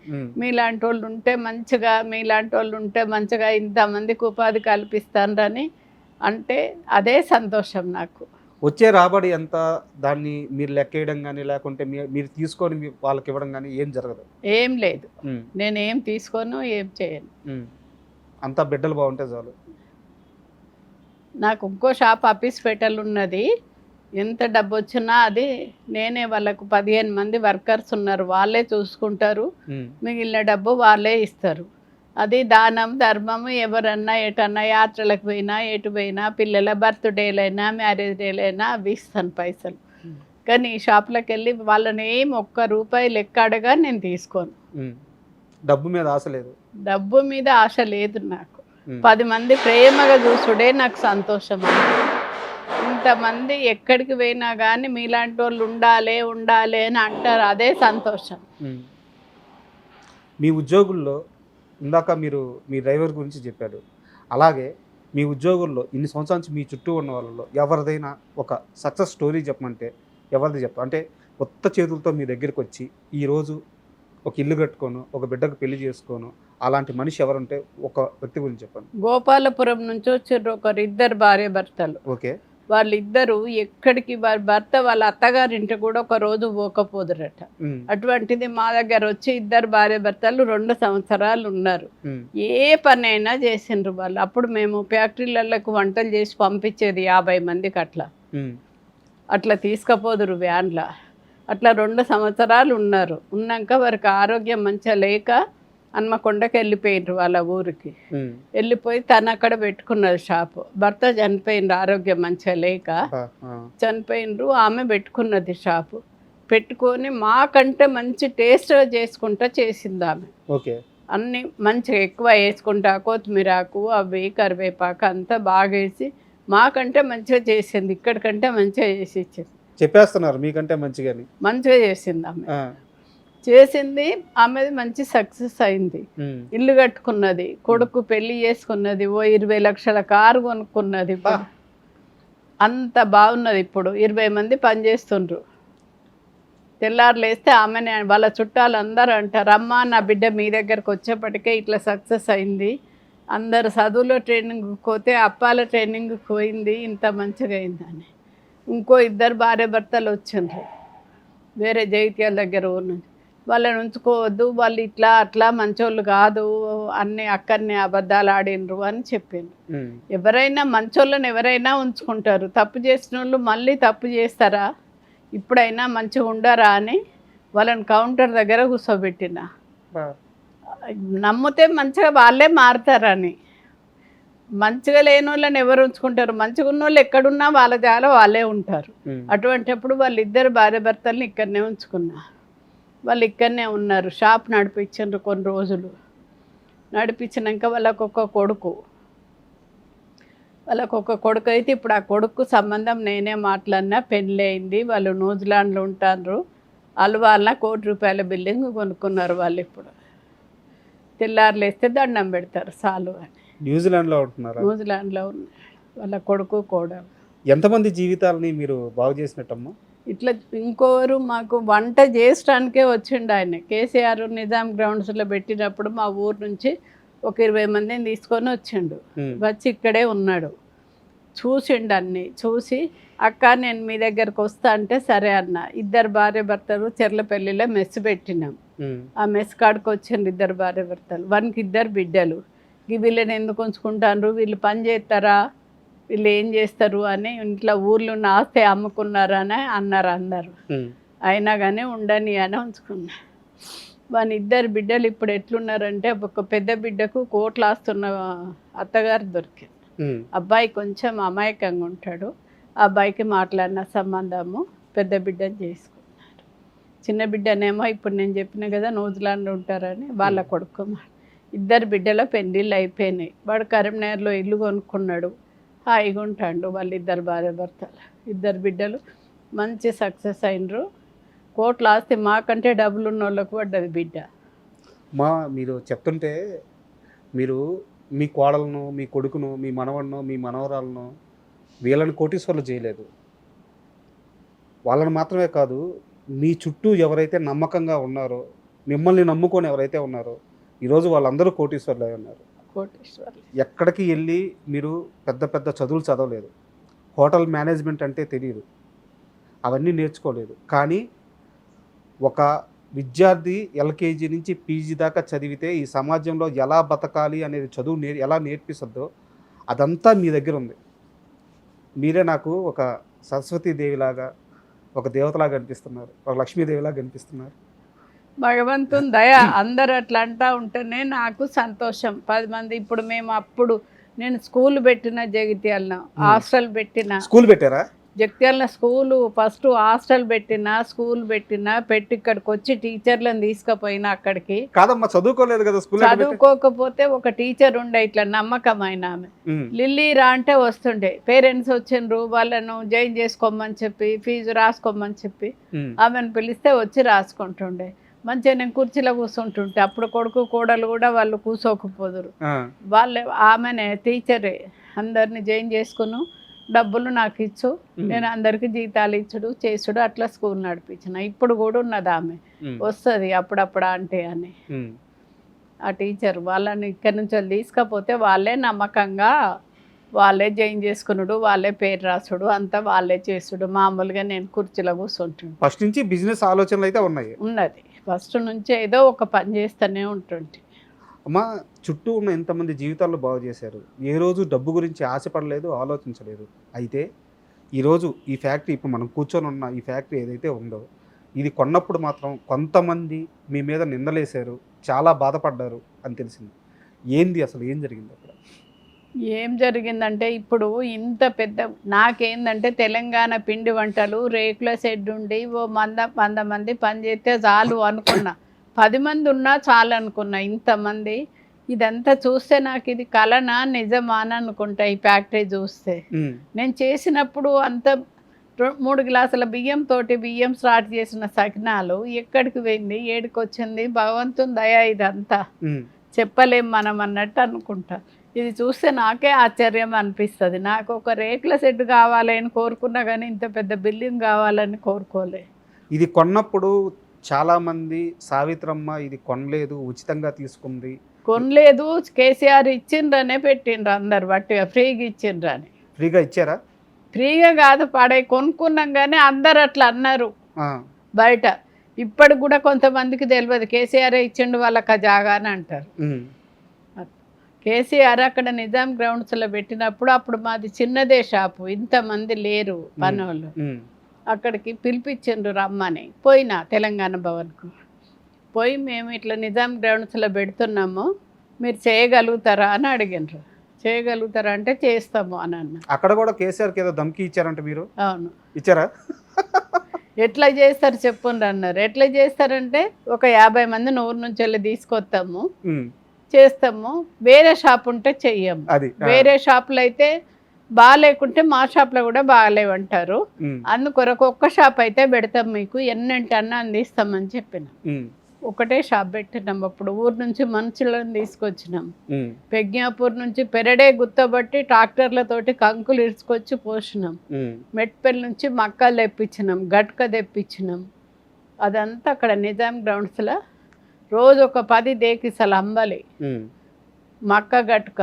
మీలాంటి వాళ్ళు ఉంటే మంచిగా, మీలాంటి వాళ్ళు ఉంటే మంచిగా, ఇంతమందికి ఉపాధి కల్పిస్తానని అంటే అదే సంతోషం నాకు. వచ్చే రాబడి ఎంత, దాన్ని మీరు లెక్కేయడం కానీ లేకుంటే మీరు తీసుకొని వాళ్ళకి ఇవ్వడం కానీ ఏం జరగదు? ఏం లేదు, నేను ఏం తీసుకోను, ఏం చేయను. అంతా బిడ్డలు బాగుంటే చాలు. నాకు ఇంకో షాప్ అప్పీస్పేటలు ఉన్నది, ఎంత డబ్బు వచ్చినా అది నేనే, వాళ్ళకు 15 మంది వర్కర్స్ ఉన్నారు, వాళ్ళే చూసుకుంటారు. మిగిలిన డబ్బు వాళ్ళే ఇస్తారు. అది దానం ధర్మము. ఎవరన్నా ఎటన్నా యాత్రలకు పోయినా, ఎటు పోయినా, పిల్లల బర్త్డేలైనా మ్యారేజ్ డేలైనా అవి ఇస్తాను పైసలు. కానీ ఈ షాప్లోకి వెళ్ళి వాళ్ళని ఏం ఒక్క రూపాయి లెక్క అడగా నేను తీసుకోను. డబ్బు మీద ఆశ లేదు, డబ్బు మీద ఆశ లేదు నాకు. 10 మంది ప్రేమగా చూసుడే నాకు సంతోషం. ఇంతమంది ఎక్కడికి పోయినా కానీ మీలాంటి వాళ్ళు ఉండాలి ఉండాలి అని అంటారు, అదే సంతోషం. మీ ఉద్యోగుల్లో ఇందాక మీరు మీ డ్రైవర్ గురించి చెప్పారు, అలాగే మీ ఉద్యోగుల్లో ఇన్ని సంవత్సరాల నుంచి మీ చుట్టూ ఉన్న వాళ్ళలో ఎవరిదైనా ఒక సక్సెస్ స్టోరీ చెప్పమంటే ఎవరిది చెప్తారు? అంటే కొత్త చేతులతో మీ దగ్గరికి వచ్చి ఈరోజు ఒక ఇల్లు కట్టుకోను, ఒక బిడ్డకు పెళ్లి చేసుకోను, అలాంటి మనిషి ఎవరుంటే ఒక వ్యక్తి గురించి చెప్పండి. గోపాలపురం నుంచి వచ్చారు ఒకరు, 2 భార్య భర్తలు. ఓకే. వాళ్ళిద్దరూ ఎక్కడికి వారి భర్త వాళ్ళ అత్తగారింటి కూడా ఒక రోజు పోకపోదురట. అటువంటిది మా దగ్గర వచ్చి 2 భార్య భర్తలు 2 సంవత్సరాలు ఉన్నారు. ఏ పనైనా చేసిండ్రు వాళ్ళు. అప్పుడు మేము ఫ్యాక్టరీలకు వంటలు చేసి పంపించేది 50 మందికి అట్లా తీసుకపోదురు వ్యాన్లా. అట్లా 2 సంవత్సరాలు ఉన్నారు. ఉన్నాక వారికి ఆరోగ్యం మంచిగా లేక హన్మకొండకి వెళ్ళిపోయినరు వాళ్ళ ఊరికి. వెళ్ళిపోయి తను అక్కడ పెట్టుకున్నది షాపు. భర్త చనిపోయినరు, ఆరోగ్యం మంచిగా లేక చనిపోయినరు. ఆమె పెట్టుకున్నది షాపు. పెట్టుకొని మాకంటే మంచి టేస్ట్గా చేసుకుంటా చేసింది ఆమె. అన్నీ మంచిగా ఎక్కువ వేసుకుంటా, కొత్తిమీరాకు అవి కరివేపాకు అంతా బాగా వేసి మాకంటే మంచిగా చేసింది. ఇక్కడికంటే మంచిగా చేసి ఇచ్చింది. చెప్పేస్తున్నారు మీకంటే మంచిగా చేసింది ఆమె. చేసింది ఆమెది మంచి సక్సెస్ అయింది. ఇల్లు కట్టుకున్నది, కొడుకు పెళ్లి చేసుకున్నది, 20 లక్షల కారు కొనుక్కున్నది. అంత బాగున్నది. ఇప్పుడు 20 మంది పనిచేస్తుండ్రు. తెల్లారులేస్తే ఆమెనే వాళ్ళ చుట్టాలు అందరూ అంటారు, అమ్మ నా బిడ్డ మీ దగ్గరకు వచ్చేప్పటికే ఇట్లా సక్సెస్ అయింది. అందరు చదువులో ట్రైనింగ్ పోతే అప్పాల ట్రైనింగ్ పోయింది, ఇంత మంచిగా అయిందని. ఇంకో 2 భార్య భర్తలు వచ్చిండ్రు. వేరే జైత్యాల దగ్గర ఊరు నుంచి. వాళ్ళని ఉంచుకోవద్దు, వాళ్ళు ఇట్లా అట్లా మంచోళ్ళు కాదు, అన్నీ అక్కడనే అబద్ధాలు ఆడినరు అని చెప్పిండు. ఎవరైనా మంచోళ్ళని ఎవరైనా ఉంచుకుంటారు, తప్పు చేసిన వాళ్ళు మళ్ళీ తప్పు చేస్తారా, ఇప్పుడైనా మంచిగా ఉండరా అని వాళ్ళని కౌంటర్ దగ్గర కూర్చోబెట్టిన. నమ్మితే మంచిగా వాళ్ళే మారుతారని. మంచిగా లేని వాళ్ళని ఎవరు ఉంచుకుంటారు, మంచిగా ఉన్న వాళ్ళు ఎక్కడున్నా వాళ్ళ జాలో వాళ్ళే ఉంటారు. అటువంటిప్పుడు వాళ్ళిద్దరు భార్య భర్తల్ని ఇక్కడనే ఉంచుకున్నా. వాళ్ళు ఇక్కడనే ఉన్నారు, షాప్ నడిపించారు కొన్ని రోజులు. నడిపించినాక వాళ్ళకొక కొడుకు అయితే ఇప్పుడు ఆ కొడుకు సంబంధం నేనే మాట్లాడినా, పెళ్ళి అయింది, వాళ్ళు న్యూజిలాండ్లో ఉంటారు. అల్వాళ్ళ ₹1 కోటి బిల్డింగ్ కొనుక్కున్నారు వాళ్ళు. ఇప్పుడు తెల్లారులు వేస్తే దండం పెడతారు చాలు అని. న్యూజిలాండ్లో ఉంటున్నారు. న్యూజిలాండ్లో ఉన్న వాళ్ళ కొడుకు కోడలు. ఎంతమంది జీవితాలని మీరు బాగు చేసినట్టమ్మా? ఇట్లా ఇంకోరు మాకు వంట చేయడానికే వచ్చిండు ఆయన. కేసీఆర్ నిజాం గ్రౌండ్స్లో పెట్టినప్పుడు మా ఊరు నుంచి ఒక 20 మందిని తీసుకొని వచ్చిండు. వచ్చి ఇక్కడే ఉన్నాడు, చూసిండు అన్నీ. చూసి అక్క నేను మీ దగ్గరకు వస్తా అంటే సరే అన్న. ఇద్దరు భార్య భర్తలు చెర్లపల్లిలో మెస్ పెట్టినాం. ఆ మెస్ కాడికి వచ్చిండు ఇద్దరు భార్య భర్తలు. వానికి 2 బిడ్డలు. వీళ్ళని ఎందుకు ఉంచుకుంటారు, వీళ్ళు పని చేస్తారా, వీళ్ళు ఏం చేస్తారు అని ఇంట్లో ఊర్లో ఉన్న ఆస్తి అమ్ముకున్నారని అన్నారు అందరు. అయినా కానీ ఉండని అని ఉంచుకున్నా. వాని 2 బిడ్డలు ఇప్పుడు ఎట్లున్నారంటే, ఒక పెద్ద బిడ్డకు కోట్లు ఆస్తున్న అత్తగారు దొరికింది. అబ్బాయి కొంచెం అమాయకంగా ఉంటాడు. ఆ అబ్బాయికి మాట్లాడిన సంబంధము పెద్ద బిడ్డని చేసుకున్నారు. చిన్న బిడ్డనేమో ఇప్పుడు నేను చెప్పిన కదా న్యూజిలాండ్లో ఉంటారని వాళ్ళ కొడుకు. 2 బిడ్డల పెళ్ళిళ్ళు అయిపోయినాయి. వాడు కరీంనగర్లో ఇల్లు కొనుక్కున్నాడు, హాయిగా ఉంటాడు. వాళ్ళు 2 భార్య భర్తలు, 2 బిడ్డలు మంచి సక్సెస్ అయినరు. కోట్ల ఆస్తి మాకంటే డబ్బులు ఉన్న వాళ్ళకు పడ్డది బిడ్డ. మీరు చెప్తుంటే మీరు మీ కోడలను, మీ కొడుకును, మీ మనవడిను, మీ మనవరాలను వీళ్ళని కోటీశ్వర్లు చేయలేదు. వాళ్ళని మాత్రమే కాదు, మీ చుట్టూ ఎవరైతే నమ్మకంగా ఉన్నారో, మిమ్మల్ని నమ్ముకొని ఎవరైతే ఉన్నారో ఈరోజు వాళ్ళందరూ కోటీశ్వర్లు అయి ఉన్నారు. కోటీశ్వర్లు. ఎక్కడికి వెళ్ళి మీరు పెద్ద పెద్ద చదువులు చదవలేదు, హోటల్ మేనేజ్మెంట్ అంటే తెలియదు, అవన్నీ నేర్చుకోలేదు. కానీ ఒక విద్యార్థి ఎల్కేజీ నుంచి పీజీ దాకా చదివితే ఈ సమాజంలో ఎలా బతకాలి అనేది చదువు ఎలా నేర్పిస్తుందో అదంతా మీ దగ్గర ఉంది. మీరే నాకు ఒక సరస్వతీదేవిలాగా, ఒక దేవతలాగా అనిపిస్తున్నారు, ఒక లక్ష్మీదేవిలాగా అనిపిస్తున్నారు. భగవంతుని దయ. అందరు అట్లా అంటూ ఉంటేనే నాకు సంతోషం. 10 మంది ఇప్పుడు మేము అప్పుడు నేను స్కూల్ పెట్టిన జగిత్యాలను, హాస్టల్ పెట్టిన. స్కూల్ పెట్టారా? జగిత్యాల స్కూలు ఫస్ట్, హాస్టల్ పెట్టిన, స్కూల్ పెట్టిన, పెట్టి ఇక్కడికి వచ్చి టీచర్లను తీసుకుపోయినా. అక్కడికి కాదమ్మా, చదువుకోలేదు కదా. స్కూల్ చదువుకోకపోతే ఒక టీచర్ ఉండే ఇట్లా నమ్మకమైన ఆమె, లిల్లీ రా అంటే వస్తుండే. పేరెంట్స్ వచ్చిండ్రు, వాళ్ళను జాయిన్ చేసుకోమని చెప్పి, ఫీజు రాసుకోమని చెప్పి ఆమెను పిలిస్తే వచ్చి రాసుకుంటుండే. మంచిగా నేను కుర్చీలో కూర్చుంటుంటే అప్పుడు కొడుకు కోడలు కూడా వాళ్ళు కూర్చోకపోదురు. వాళ్ళే ఆమెనే టీచరే అందరిని జాయిన్ చేసుకుని డబ్బులు నాకు ఇచ్చు, నేను అందరికి జీతాలు ఇచ్చుడు చేసుడు అట్లా స్కూల్ నడిపించిన. ఇప్పుడు కూడా ఉన్నది ఆమె, వస్తుంది అప్పుడప్పుడు అంటే అని. ఆ టీచర్ వాళ్ళని ఇక్కడి నుంచి తీసుకపోతే వాళ్ళే నమ్మకంగా వాళ్ళే జాయిన్ చేసుకున్నాడు, వాళ్ళే పేరు రాసుడు అంతా వాళ్ళే చేసుడు. మామూలుగా నేను కుర్చీలో కూర్చుంటుండే. ఫస్ట్ నుంచి బిజినెస్ ఆలోచనలు అయితే ఉన్నది. ఫస్ట్ నుంచి ఏదో ఒక పని చేస్తూనే ఉంటుంటే. అమ్మ, చుట్టూ ఉన్న ఎంతమంది జీవితాల్లో బాగు చేశారు. ఏ రోజు డబ్బు గురించి ఆశపడలేదు, ఆలోచించలేదు. అయితే ఈరోజు ఈ ఫ్యాక్టరీ, ఇప్పుడు మనం కూర్చొని ఉన్న ఈ ఫ్యాక్టరీ ఏదైతే ఉందో, ఇది కొన్నప్పుడు మాత్రం కొంతమంది మీ మీద నిందలేశారు, చాలా బాధపడ్డారు అని తెలిసింది. ఏంది అసలు, ఏం జరిగింది అక్కడ? ఏం జరిగిందంటే, ఇప్పుడు ఇంత పెద్ద నాకేందంటే తెలంగాణ పిండి వంటలు రేకుల షెడ్ ఉండి ఓ 100 మంది పని చేస్తే చాలు అనుకున్నా. 10 మంది ఉన్నా చాలు అనుకున్నా. ఇంతమంది ఇదంతా చూస్తే నాకు ఇది కలనా నిజమా అని అనుకుంటా. ఈ ఫ్యాక్టరీ చూస్తే నేను చేసినప్పుడు అంత 3 గ్లాసుల బియ్యం స్టార్ట్ చేసిన సకినాలు ఎక్కడికి పోయింది, ఏడికి వచ్చింది, భగవంతుని దయ ఇదంతా చెప్పలేం మనం అన్నట్టు అనుకుంటా. ఇది చూస్తే నాకే ఆశ్చర్యం అనిపిస్తుంది. నాకు ఒక రేకుల షెడ్ కావాలని కోరుకున్నా కానీ ఇంత పెద్ద బిల్డింగ్ కావాలని కోరుకోలే. ఇది కొన్నప్పుడు చాలామంది సావిత్రమ్మ ఇది కొనలేదు, ఉచితంగా తీసుకుంది, కొనలేదు, కేసీఆర్ ఇచ్చిండ్రనే పెట్టిండ్రు అందరు బట్టిగా, ఫ్రీగా ఇచ్చిండ్రని. ఫ్రీగా ఇచ్చారా? ఫ్రీగా కాదు, పడే కొనుక్కున్నాం కానీ అందరు అట్లా అన్నారు. బయట. ఇప్పటికి కూడా కొంతమందికి తెలియదు, కేసీఆర్ ఇచ్చిండు వాళ్ళకి ఆ జాగా అని అంటారు. కేసీఆర్ అక్కడ నిజాం గ్రౌండ్స్లో పెట్టినప్పుడు అప్పుడు మాది చిన్నదే షాపు, ఇంతమంది లేరు పనోళ్ళు. అక్కడికి పిలిపించిండ్రు రమ్మని పోయినా తెలంగాణ భవన్కు పోయి, మేము ఇట్లా నిజాం గ్రౌండ్స్లో పెడుతున్నాము, మీరు చేయగలుగుతారా అని అడిగినారు. చేయగలుగుతారా అంటే చేస్తాము అని అన్న. అక్కడ కూడా కేసీఆర్కి ఏదో ధమ్కి ఇచ్చారంట మీరు? అవును. ఇచ్చారా? ఎట్లా చేస్తారు చెప్పుండ్రు అన్నారు. ఎట్లా చేస్తారంటే ఒక 50 మందిని ఊరు నుంచి వెళ్ళి తీసుకొస్తాము, చేస్తాము, వేరే షాప్ ఉంటే చెయ్యము. వేరే షాపులో అయితే బాగాలేకుంటే మా షాప్లో కూడా బాగాలేవంటారు, అందుకొరకు ఒక్క షాప్ అయితే పెడతాం, మీకు ఎన్నంటన్నా అందిస్తామని చెప్పిన. ఒకటే షాప్ పెట్టినాం. అప్పుడు ఊరు నుంచి మనుషులను తీసుకొచ్చినాం. పెగ్నాపూర్ నుంచి పెరడే గుత్తబట్టి ట్రాక్టర్లతోటి కంకులు ఇరుచుకొచ్చి పోసినాం. మెట్పల్లి నుంచి మక్కలు తెప్పించినాం, గట్క తెప్పించినాం. అదంతా అక్కడ నిజాం గ్రౌండ్స్లో రోజు ఒక 10 దేకిసలు అంబలి, మక్క గట్క,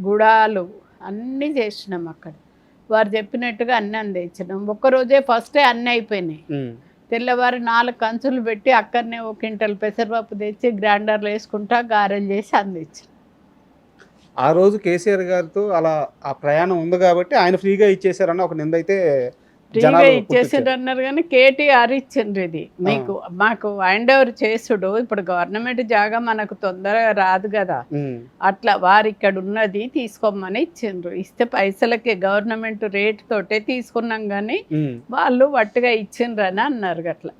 గుడాలు అన్నీ చేసినాం. అక్కడ వారు చెప్పినట్టుగా అన్నీ అందించినాం. ఒక్కరోజే ఫస్టే అన్నీ అయిపోయినాయి. తెల్లవారు 4 కంచులు పెట్టి అక్కడనే 1 క్వింటల్ పెసరపప్పు తెచ్చి గ్రైండర్లో వేసుకుంటా గారెలు చేసి అందించారు. ఆ రోజు కేసీఆర్ గారితో అలా ఆ ప్రయాణం ఉంది కాబట్టి ఆయన ఫ్రీగా ఇచ్చేసారన్న ఒక నింద అయితే ఫ్రీగా ఇచ్చేసారు అన్నారు. కానీ కేటీఆర్ ఇచ్చిండ్రు ఇది మీకు, మాకు హ్యాండ్ ఓవర్ చేసుడు. ఇప్పుడు గవర్నమెంట్ జాగా మనకు తొందరగా రాదు కదా, అట్లా వారు ఇక్కడ ఉన్నది తీసుకోమని ఇచ్చిండ్రు. ఇస్తే పైసలకి గవర్నమెంట్ రేట్ తోటే తీసుకున్నాం కానీ వాళ్ళు వట్టుగా ఇచ్చిండ్రు అని అన్నారు. అట్లా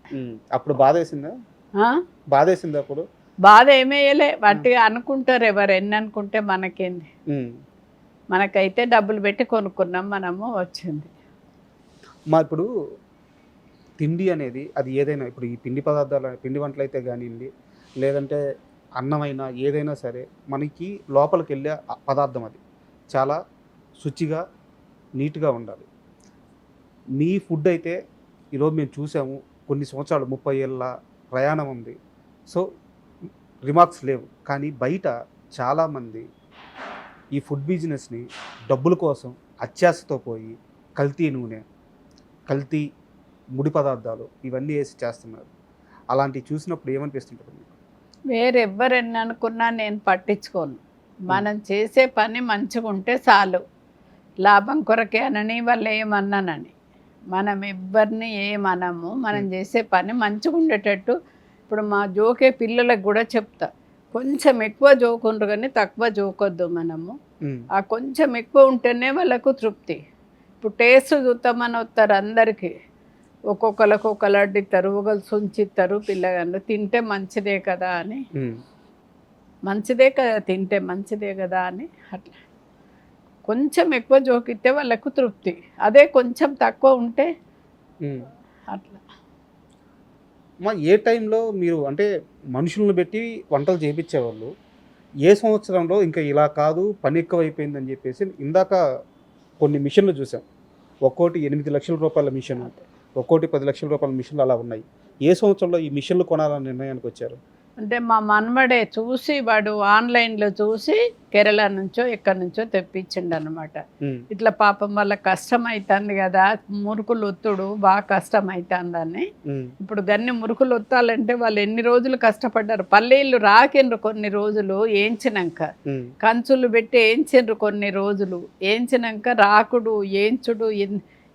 అప్పుడు బాధ వేసిందా? బాధ వేసింది అప్పుడు? బాధ ఏమేయలే, వట్టుగా అనుకుంటారు ఎవరు ఎన్ని అనుకుంటే మనకేంది. మనకైతే డబ్బులు పెట్టి కొనుక్కున్నాం, మనము వచ్చింది. మా ఇప్పుడు తిండి అనేది అది ఏదైనా, ఇప్పుడు ఈ పిండి పదార్థాలు, పిండి వంటలు అయితే కానివ్వండి, లేదంటే అన్నమైనా ఏదైనా సరే మనకి లోపలికి వెళ్ళే పదార్థం అది చాలా శుచిగా నీట్గా ఉండాలి. మీ ఫుడ్ అయితే ఈరోజు మేము చూసాము, కొన్ని సంవత్సరాలు 30 ఏళ్ళ ప్రయాణం ఉంది, సో రిమార్క్స్ లేవు. కానీ బయట చాలామంది ఈ ఫుడ్ బిజినెస్ని డబ్బుల కోసం అత్యాశతో పోయి కల్తీ నూనె, కల్తీ ముడి పదార్థాలు ఇవన్నీ వేసి చేస్తున్నారు. అలాంటివి చూసినప్పుడు ఏమనిపిస్తుంటుంది? వేరెవ్వరని అనుకున్నా నేను పట్టించుకోను. మనం చేసే పని మంచిగా ఉంటే చాలు, లాభం కొరకే అనని వాళ్ళు ఏమన్నానని మనం ఎవ్వరిని ఏమనము. మనం చేసే పని మంచిగా ఉండేటట్టు. ఇప్పుడు మా జోకే పిల్లలకు కూడా చెప్తా, కొంచెం ఎక్కువ జోకుండ్రు కానీ తక్కువ జోకొద్దు. మనము ఆ కొంచెం ఎక్కువ ఉంటేనే వాళ్ళకు తృప్తి. ఇప్పుడు టేస్ట్ చూస్తామని వస్తారు అందరికీ, ఒక్కొక్కరికి ఒక లడ్డు ఇస్తారు, ఒకరు సుంచిస్తారు. పిల్లగాళ్ళు తింటే మంచిదే కదా అని, మంచిదే కదా తింటే మంచిదే కదా అని అట్లా కొంచెం ఎక్కువ జోకిస్తే వాళ్ళకు తృప్తి. అదే కొంచెం తక్కువ ఉంటే అట్లా. ఏ టైంలో మీరు అంటే మనుషులను పెట్టి వంటలు చేయించేవాళ్ళు, ఏ సంవత్సరంలో ఇంకా ఇలా కాదు పని ఎక్కువ అయిపోయిందని చెప్పేసి ఇందాక కొన్ని మిషన్లు చూసాం, ఒక్కోటి 8 లక్షల రూపాయల మిషన్, ఒక్కోటి 10 లక్షల రూపాయల మిషన్లు అలా ఉన్నాయి. ఏ సంవత్సరంలో ఈ మిషన్లు కొనాలని నిర్ణయానికి వచ్చారు? అంటే మా మనమడే చూసి, వాడు ఆన్లైన్లో చూసి కేరళ నుంచో ఎక్కడి నుంచో తెప్పించిండు అనమాట. ఇట్లా పాపం వాళ్ళ కష్టం అవుతుంది కదా, మురుకులు ఒత్తుడు బాగా కష్టం అవుతుందని. ఇప్పుడు గన్ని మురుకులు ఒత్తాలంటే వాళ్ళు ఎన్ని రోజులు కష్టపడ్డారు. పల్లీలు రాకిండ్రు కొన్ని రోజులు ఏంచినాక, కంచులు పెట్టి ఏంచిండ్రు కొన్ని రోజులు, ఏంచినాక రాకుడు ఏంచుడు.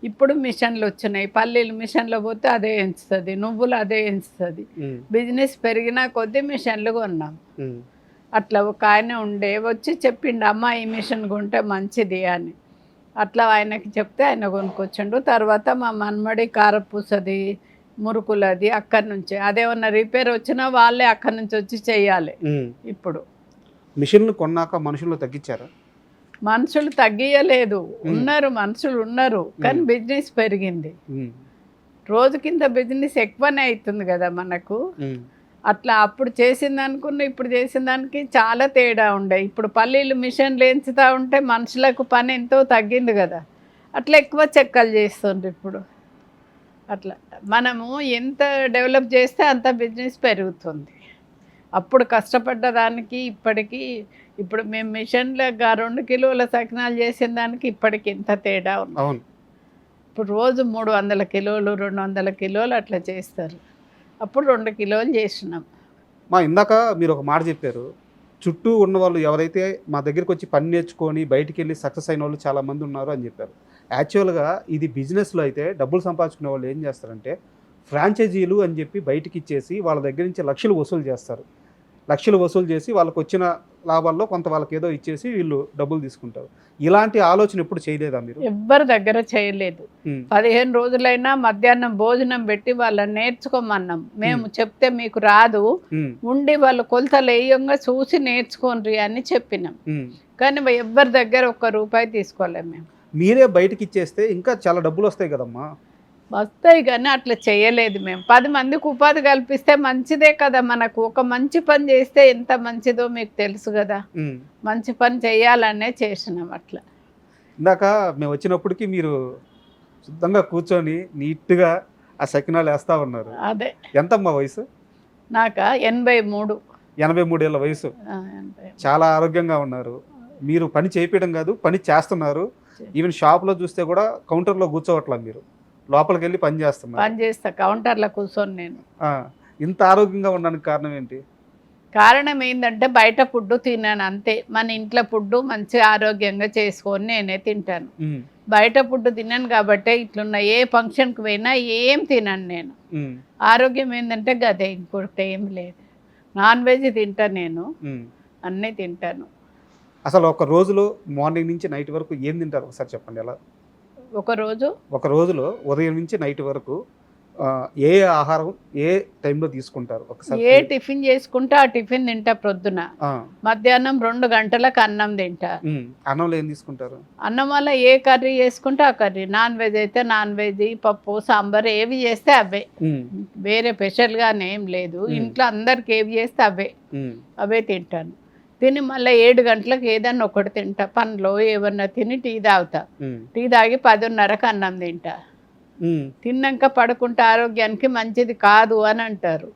ఇప్పుడు మిషన్లు వచ్చినాయి, పల్లీలు మిషన్లో పోతే అదే ఎంచుతుంది, నువ్వులు అదే ఎంచుతుంది. బిజినెస్ పెరిగినా కొద్దీ మిషన్లు కొన్నాం. అట్లా ఒక ఆయన ఉండే వచ్చి చెప్పిండు, అమ్మ ఈ మిషన్ కొంటే మంచిది అని. అట్లా ఆయనకి చెప్తే ఆయన కొనుక్కొచ్చిండు. తర్వాత మా మనమడి కారపూసది, మురుకులది అక్కడి నుంచి, అదేమన్నా రిపేర్ వచ్చినా వాళ్ళే అక్కడి నుంచి వచ్చి చెయ్యాలి. ఇప్పుడు మిషన్లు కొన్నాక మనుషులు తగ్గించారా? మనుషులు తగ్గియలేదు, ఉన్నారు మనుషులు ఉన్నారు, కానీ బిజినెస్ పెరిగింది. రోజు కింద బిజినెస్ ఎక్కువనే అవుతుంది కదా మనకు. అట్లా అప్పుడు చేసిన అనుకున్న ఇప్పుడు చేసిన దానికి చాలా తేడా ఉండే. ఇప్పుడు పల్లీలు మిషన్లు ఎంచుతూ ఉంటే మనుషులకు పని ఎంతో తగ్గింది కదా, అట్లా ఎక్కువ చెక్కలు చేస్తుండ్రు ఇప్పుడు. అట్లా మనము ఎంత డెవలప్ చేస్తే అంత బిజినెస్ పెరుగుతుంది. అప్పుడు కష్టపడ్డ దానికి ఇప్పటికీ, ఇప్పుడు మేము మిషన్లో 2 కిలోల సకినాలు చేసిన దానికి ఇప్పటికి ఎంత తేడా ఉంది. ఇప్పుడు రోజు 300 కిలోలు 200 కిలోలు అట్లా చేస్తారు. అప్పుడు 2 కిలోలు చేసినాం. ఇందాక మీరు ఒక మాట చెప్పారు, చుట్టూ ఉన్న వాళ్ళు ఎవరైతే మా దగ్గరికి వచ్చి పని నేర్చుకొని బయటికి వెళ్ళి సక్సెస్ అయిన వాళ్ళు చాలామంది ఉన్నారు అని చెప్పారు. యాక్చువల్గా ఇది బిజినెస్లో అయితే డబ్బులు సంపాదించుకునే వాళ్ళు ఏం చేస్తారంటే ఫ్రాంచైజీలు అని చెప్పి బయటికి ఇచ్చేసి వాళ్ళ దగ్గర నుంచి లక్షలు వసూలు చేస్తారు. లక్షలు వసూలు చేసి వాళ్ళకు వచ్చిన లాభాల్లో కొంత వాళ్ళకి ఏదో ఇచ్చేసి వీళ్ళు డబ్బులు తీసుకుంటారు. ఇలాంటి ఆలోచన ఎప్పుడు చేయలేదా మీరు? ఎవ్వరి దగ్గర చేయలేదు. 15 రోజులైనా మధ్యాహ్నం భోజనం పెట్టి వాళ్ళని నేర్చుకోమన్నాం. మేము చెప్తే మీకు రాదు, ఉండి వాళ్ళు కొలతలు వేయంగా చూసి నేర్చుకోండి అని చెప్పినాం. కానీ ఎవ్వరి దగ్గర 1 రూపాయి తీసుకోలేము మేము. మీరే బయటకి ఇచ్చేస్తే ఇంకా చాలా డబ్బులు వస్తాయి కదమ్మా. వస్తాయి కానీ అట్లా చేయలేదు మేము. 10 మందికి ఉపాధి కల్పిస్తే మంచిదే కదా. మనకు ఒక మంచి పని చేస్తే ఎంత మంచిదో మీకు తెలుసు కదా. మంచి పని చేయాలనే చేసినాం అట్లా. ఇందాక మేము వచ్చినప్పటికీ మీరు శుద్ధంగా కూర్చొని నీట్గా ఆ సకినాలు వేస్తూ ఉన్నారు. అదే. ఎంతమ్మా వయసు? నాక 83. 83 ఏళ్ళ వయసు. చాలా ఆరోగ్యంగా ఉన్నారు. మీరు పని చేయించడం కాదు, పని చేస్తున్నారు. ఈవెన్ షాప్లో చూస్తే కూడా కౌంటర్లో కూర్చోవట్లా, మీరు లోపలికి వెళ్ళి పని చేస్తున్నారు. పని చేస్తా కౌంటర్లో కూర్చొని నేను. ఇంత ఆరోగ్యంగా ఉండడానికి కారణం ఏంటి? కారణం ఏంటంటే బయట ఫుడ్ తిన్నాను అంతే. మన ఇంట్లో ఫుడ్ మంచి ఆరోగ్యంగా చేసుకొని నేనే తింటాను. బయట ఫుడ్ తిన్నాను కాబట్టి ఇట్లున్న ఏ ఫంక్షన్కి పోయినా ఏం తినను నేను. ఆరోగ్యం ఏంటంటే గదే, ఇంకొకటి ఏం లేదు. నాన్ వెజ్ తింటాను నేను, అన్నీ తింటాను. అసలు ఒక రోజులో మార్నింగ్ నుంచి నైట్ వరకు ఏం తింటారు ఒకసారి చెప్పండి. ఎలా ఒక రోజులో ఉదయం నుంచి నైట్ వరకు ఏ ఆహారం ఏ టైంలో తీసుకుంటారు ఒకసారి? ఏ టిఫిన్ చేసుకుంటా ఆ టిఫిన్ తింటా. ప్రొద్దున, మధ్యాహ్నం 2 గంటలకు అన్నం తింటా. అన్నంలో ఏం తీసుకుంటారు? అన్నం వల్ల ఏ కర్రీ చేసుకుంటే ఆ కర్రీ. నాన్ వెజ్ అయితే నాన్ వెజ్, పప్పు సాంబార్ ఏవి చేస్తే అవే. వేరే స్పెషల్గానే ఏం లేదు. ఇంట్లో అందరికి ఏవి చేస్తే అవే తింటాను. తిని మళ్ళీ 7 గంటలకు ఏదన్నా ఒకటి తింటా. పండ్లో ఏమన్నా తిని టీ తాగుతా. టీ తాగి 10:30కు అన్నం తింటా. తిన్నాక పడుకుంటే ఆరోగ్యానికి మంచిది కాదు అని అంటారు.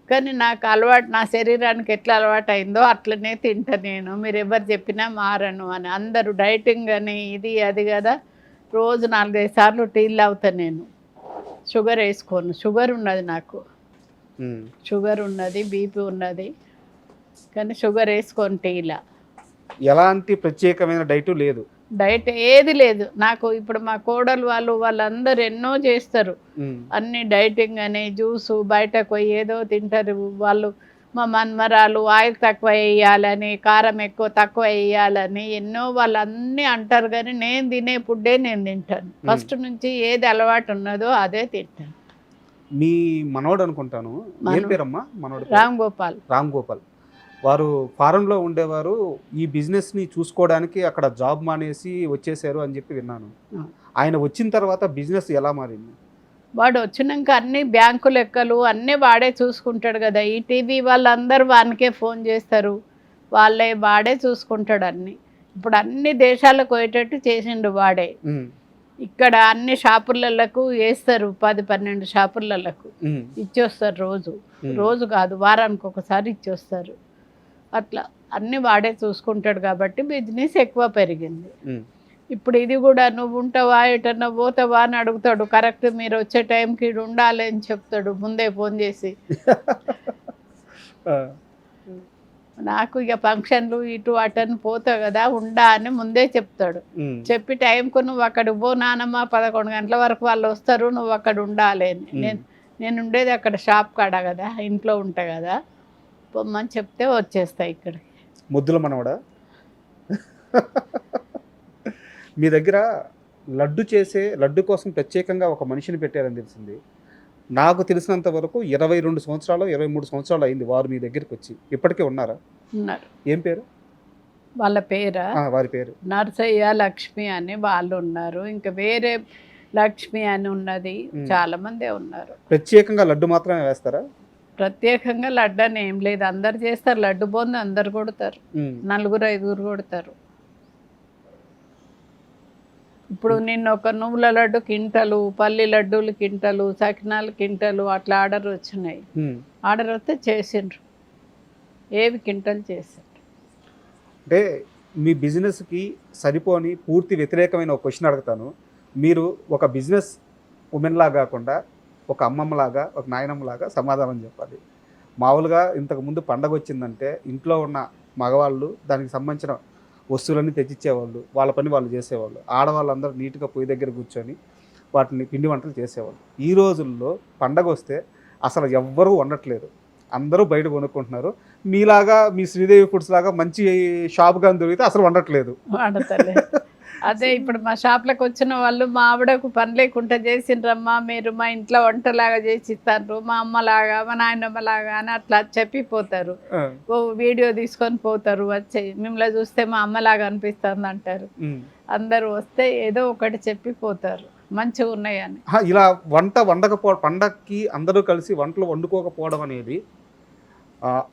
కానీ నాకు అలవాటు, నా శరీరానికి ఎట్లా అలవాటు అయిందో అట్లనే తింటా నేను. మీరు ఎవరు చెప్పినా మారను అని. అందరూ డైటింగ్ అని ఇది అది కదా. రోజు 4-5 సార్లు టీలు తాగుతాను నేను. షుగర్ వేసుకోను. షుగర్ ఉన్నది నాకు. షుగర్ ఉన్నది, బీపీ ఉన్నది, కానీ షుగర్ వేసుకోను టీలా. ఎలాంటి ప్రత్యేకమైన డైట్ లేదు? డైట్ ఏది లేదు నాకు. ఇప్పుడు మా కోడలు వాళ్ళందరూ ఎన్నో చేస్తారు. అన్ని డైటింగ్ అని, జ్యూసు, బయటకు పోయి ఏదో తింటారు వాళ్ళు. మా మన్మరాలు ఆయిల్ తక్కువ వేయాలని, కారం తక్కువ వేయాలని ఎన్నో వాళ్ళన్నీ అంటారు. కానీ నేను తినే ఫుడ్డే నేను తింటాను. ఫస్ట్ నుంచి ఏది అలవాటు ఉన్నదో అదే తింటాను. మీ మనోడు అనుకుంటాను, ఏం పేరమ్మా మనోడు? రామ్ గోపాల్. వారు ఫారెన్లో ఉండేవారు. ఈ బిజినెస్ని చూసుకోవడానికి అక్కడ జాబ్ మానేసి వచ్చేసారు అని చెప్పి విన్నాను. ఆయన వచ్చిన తర్వాత బిజినెస్ ఎలా మారింది? వాడు వచ్చినాక అన్ని బ్యాంకు లెక్కలు అన్నీ వాడే చూసుకుంటాడు కదా. ఈ టీవీ వాళ్ళందరూ వానికే ఫోన్ చేస్తారు, వాడే చూసుకుంటాడు అన్నీ. ఇప్పుడు అన్ని దేశాలకు పోయేటట్టు చేసిండు వాడే. ఇక్కడ అన్ని షాపులకు వేస్తారు, 10-12 షాపులకు ఇచ్చొస్తారు. రోజు కాదు, వారానికి ఒకసారి ఇచ్చొస్తారు. అట్లా అన్నీ వాడే చూసుకుంటాడు కాబట్టి బిజినెస్ ఎక్కువ పెరిగింది. ఇప్పుడు ఇది కూడా నువ్వు ఉంటావా ఎటన్నా పోతావా అని అడుగుతాడు. కరెక్ట్ మీరు వచ్చే టైంకి ఉండాలి అని చెప్తాడు ముందే ఫోన్ చేసి. నాకు ఇక ఫంక్షన్లు ఇటు అటని పోతావు కదా, ఉండా అని ముందే చెప్తాడు. చెప్పి టైంకు నువ్వు అక్కడికి పో నానమ్మ, 11 గంటల వరకు వాళ్ళు వస్తారు, నువ్వు అక్కడ ఉండాలి అని. నేను ఉండేది అక్కడ షాప్ కాడ కదా, ఇంట్లో ఉంటా కదా, పొమ్మని చెప్తే వచ్చేస్తా ఇక్కడికి. ముద్దుల మనవడా? మీ దగ్గర లడ్డు కోసం ప్రత్యేకంగా ఒక మనిషిని పెట్టారని తెలిసింది. నాకు తెలిసినంత వరకు 22 సంవత్సరాలు 23 సంవత్సరాలు అయింది వారు మీ దగ్గరికి వచ్చి. ఇప్పటికే ఉన్నారా? ఉన్నారు. ఏం పేరు వాళ్ళ పేరా? వారి పేరు నర్సయ్య, లక్ష్మి అని వాళ్ళు ఉన్నారు. ఇంకా వేరే లక్ష్మి అని ఉన్నది, చాలా మందే ఉన్నారు. ప్రత్యేకంగా లడ్డు మాత్రమే వేస్తారా? ప్రత్యేకంగా లడ్డు అని ఏం లేదు, అందరు చేస్తారు. లడ్డు బోంది అందరు కొడతారు, 4-5 కొడతారు. ఇప్పుడు నిన్న ఒక నువ్వుల లడ్డు కింటలు, పల్లి లడ్డూలు కింటలు, సకినాలు కింటలు అట్లా ఆర్డర్ వచ్చినాయి. ఆర్డర్ వస్తే చేసిండ్రు, ఏవి కింటలు చేసిండ్రు. అంటే మీ బిజినెస్కి సరిపోని పూర్తి వ్యతిరేకమైన ఒక క్వశ్చన్ అడుగుతాను. మీరు ఒక బిజినెస్ ఉమెన్లా కాకుండా ఒక అమ్మమ్మలాగా ఒక నాయనమ్మలాగా సమాధానం చెప్పాలి. మామూలుగా ఇంతకుముందు పండగ వచ్చిందంటే ఇంట్లో ఉన్న మగవాళ్ళు దానికి సంబంధించిన వస్తువులన్నీ తెచ్చిచ్చేవాళ్ళు, వాళ్ళ పని వాళ్ళు చేసేవాళ్ళు. ఆడవాళ్ళందరూ నీట్గా పొయ్యి దగ్గర కూర్చొని వాటిని పిండి వంటలు చేసేవాళ్ళు. ఈ రోజుల్లో పండగ వస్తే అసలు ఎవ్వరూ వండట్లేదు, అందరూ బయట కొనుక్కుంటున్నారు. మీలాగా మీ శ్రీదేవి ఫుడ్స్ లాగా మంచి షాప్ కానీ దొరికితే అసలు వండట్లేదు. వాడతలే. అదే ఇప్పుడు మా షాప్లకు వచ్చిన వాళ్ళు మా ఆవిడకు పని లేకుండా చేసిండ్రమ్మా, మీరు మా ఇంట్లో వంటలాగా చేసి ఇస్తారు, మా అమ్మలాగా మా నాయనమ్మలాగా అని అట్లా చెప్పిపోతారు. ఓ వీడియో తీసుకొని పోతారు, వచ్చి మిమ్మల్ని చూస్తే మా అమ్మలాగా అనిపిస్తుంది అంటారు. అందరూ వస్తే ఏదో ఒకటి చెప్పిపోతారు మంచిగా ఉన్నాయని. ఇలా వంట వండకపోవడం, పండగకి అందరూ కలిసి వంటలు వండుకోకపోవడం అనేది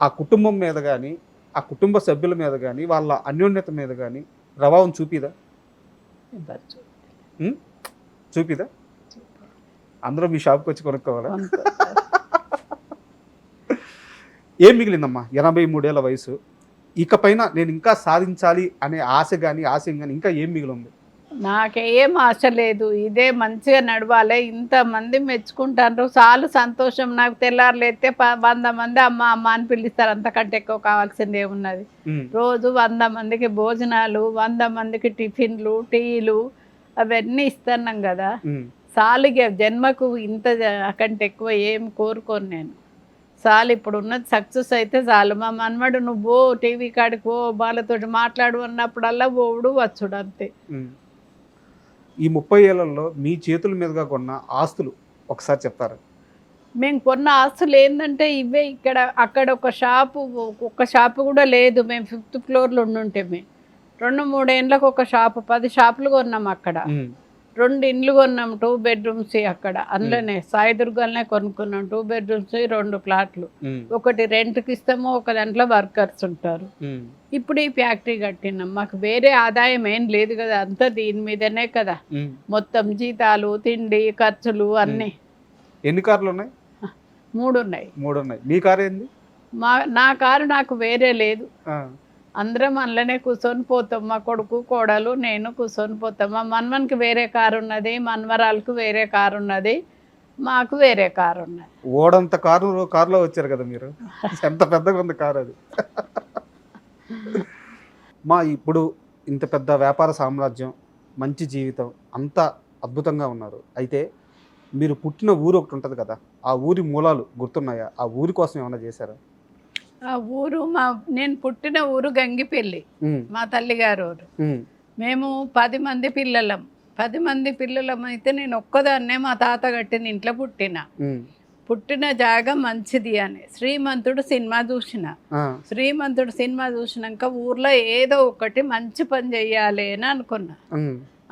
ఆ కుటుంబం మీద కానీ ఆ కుటుంబ సభ్యుల మీద కానీ వాళ్ళ అన్యోన్యత మీద కానీ ప్రభావం చూపిదా? చూపిదా? అందరూ మీ షాప్కి వచ్చి కొనుక్కోవాలా? ఏం మిగిలిందమ్మా 83 ఏళ్ళ వయసు, ఇకపైన నేను ఇంకా సాధించాలి అనే ఆశ కానీ ఆశయం కానీ ఇంకా ఏం మిగిలింది? నాకేం ఆశ లేదు, ఇదే మంచిగా నడవాలి, ఇంతమంది మెచ్చుకుంటారు చాలు సంతోషం. నాకు తెల్లారులైతే 100 మంది అమ్మ అమ్మ అని పిలుస్తారు, అంతకంటే ఎక్కువ కావాల్సింది ఏమున్నది? రోజు 100 మందికి భోజనాలు, 100 మందికి టిఫిన్లు, టీలు అవన్నీ ఇస్తున్నాం కదా. చాలుగా జన్మకు ఇంత కంటే ఎక్కువ ఏం కోరుకోను నేను. చాలు ఇప్పుడు ఉన్నది సక్సెస్ అయితే చాలు. మా మనవడు నువ్వు టీవీ కాడికి పో, వాళ్ళతోటి మాట్లాడు అన్నప్పుడల్లా పోవుడు వచ్చుడు అంతే. ఈ 30 ఏళ్లలో మీ చేతుల మీదుగా కొన్న ఆస్తులు ఒకసారి చెప్తారా? మేము కొన్న ఆస్తులు ఏంటంటే ఇవే. ఇక్కడ అక్కడ ఒక్క షాపు కూడా లేదు. మేము 5th ఫ్లోర్లో ఉండుంటే మేము 2-3 ఏళ్ళకు ఒక షాపు, 10 షాపులు కొన్నాం అక్కడ. 2 ఇండ్లు కొన్నాం, 2 బెడ్రూమ్స్ అక్కడ. అందులోనే సాయిదుర్గాలనే కొనుక్కున్నాం 2 బెడ్రూమ్స్, 2 ప్లాట్లు. ఒకటి రెంట్కి ఇస్తాము, ఒక దాంట్లో వర్కర్స్ ఉంటారు. ఇప్పుడు ఈ ఫ్యాక్టరీ కట్టినాం, మాకు వేరే ఆదాయం ఏం లేదు కదా, అంతా దీని మీదనే కదా మొత్తం. జీతాలు, తిండి, ఖర్చులు అన్నీ. ఎన్ని కార్లు ఉన్నాయి? 3 ఉన్నాయి. 3 ఉన్నాయి. మీ కారు ఏంది? నా కారు నాకు వేరే లేదు. అందరం అందులోనే కూర్చొని పోతాం, మా కొడుకు కోడలు నేను కూర్చొని పోతాం. మా మన్మన్కి వేరే కారు ఉన్నది, మన్మరాలకు వేరే కారు ఉన్నది, మాకు వేరే కారు ఉన్నది. ఓడంత కారులో వచ్చారు కదా మీరు, ఎంత పెద్దగా ఉంది కారు అది. ఇప్పుడు ఇంత పెద్ద వ్యాపార సామ్రాజ్యం, మంచి జీవితం, అంతా అద్భుతంగా ఉన్నారు. అయితే మీరు పుట్టిన ఊరు ఒకటి ఉంటుంది కదా, ఆ ఊరి మూలాలు గుర్తున్నాయా? ఆ ఊరి కోసం ఏమైనా చేశారా? ఆ ఊరు నేను పుట్టిన ఊరు గంగిపల్లి, మా తల్లిగారు ఊరు. మేము 10 మంది పిల్లలం. 10 మంది పిల్లలం అయితే నేను ఒక్కదాన్నే మా తాత కట్టిన ఇంట్లో పుట్టిన జాగా మంచిది అని శ్రీమంతుడు సినిమా చూసినాక ఊర్లో ఏదో ఒకటి మంచి పని చెయ్యాలి అని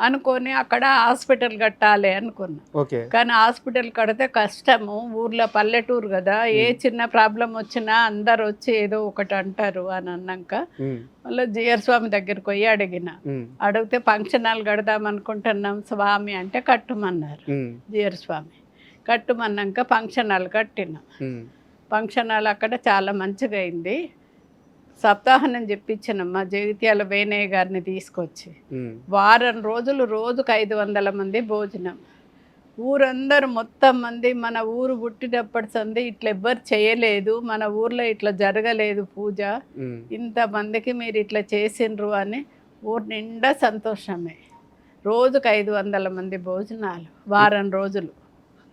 అనుకొని అక్కడ హాస్పిటల్ కట్టాలి అనుకున్నా. కానీ హాస్పిటల్ కడితే కష్టము, ఊర్లో పల్లెటూరు కదా, ఏ చిన్న ప్రాబ్లం వచ్చినా అందరు వచ్చి ఏదో ఒకటి అంటారు అని అన్నాక మళ్ళీ జిఆర్ స్వామి దగ్గరికి పోయి అడిగితే ఫంక్షన్ హాల్ కడదాం అనుకుంటున్నాం స్వామి అంటే కట్టమన్నారు. జిఆర్ స్వామి కట్టమన్నాక ఫంక్షన్ హాల్ కట్టినాం. ఫంక్షన్ హాల్ అక్కడ చాలా మంచిగా అయింది. సప్తాహనం చెప్పించినమ్మా జగిత్యాల వేణయ్య గారిని తీసుకొచ్చి. వారం రోజులు రోజుకు 500 మంది భోజనం. ఊరందరూ మొత్తం మంది, మన ఊరు పుట్టినప్పటి సంది ఇట్లా ఎవ్వరు చేయలేదు, మన ఊర్లో ఇట్లా జరగలేదు పూజ, ఇంతమందికి మీరు ఇట్లా చేసిండ్రు అని ఊరు నిండా సంతోషమే. రోజుకు 500 మంది భోజనాలు, వారం రోజులు.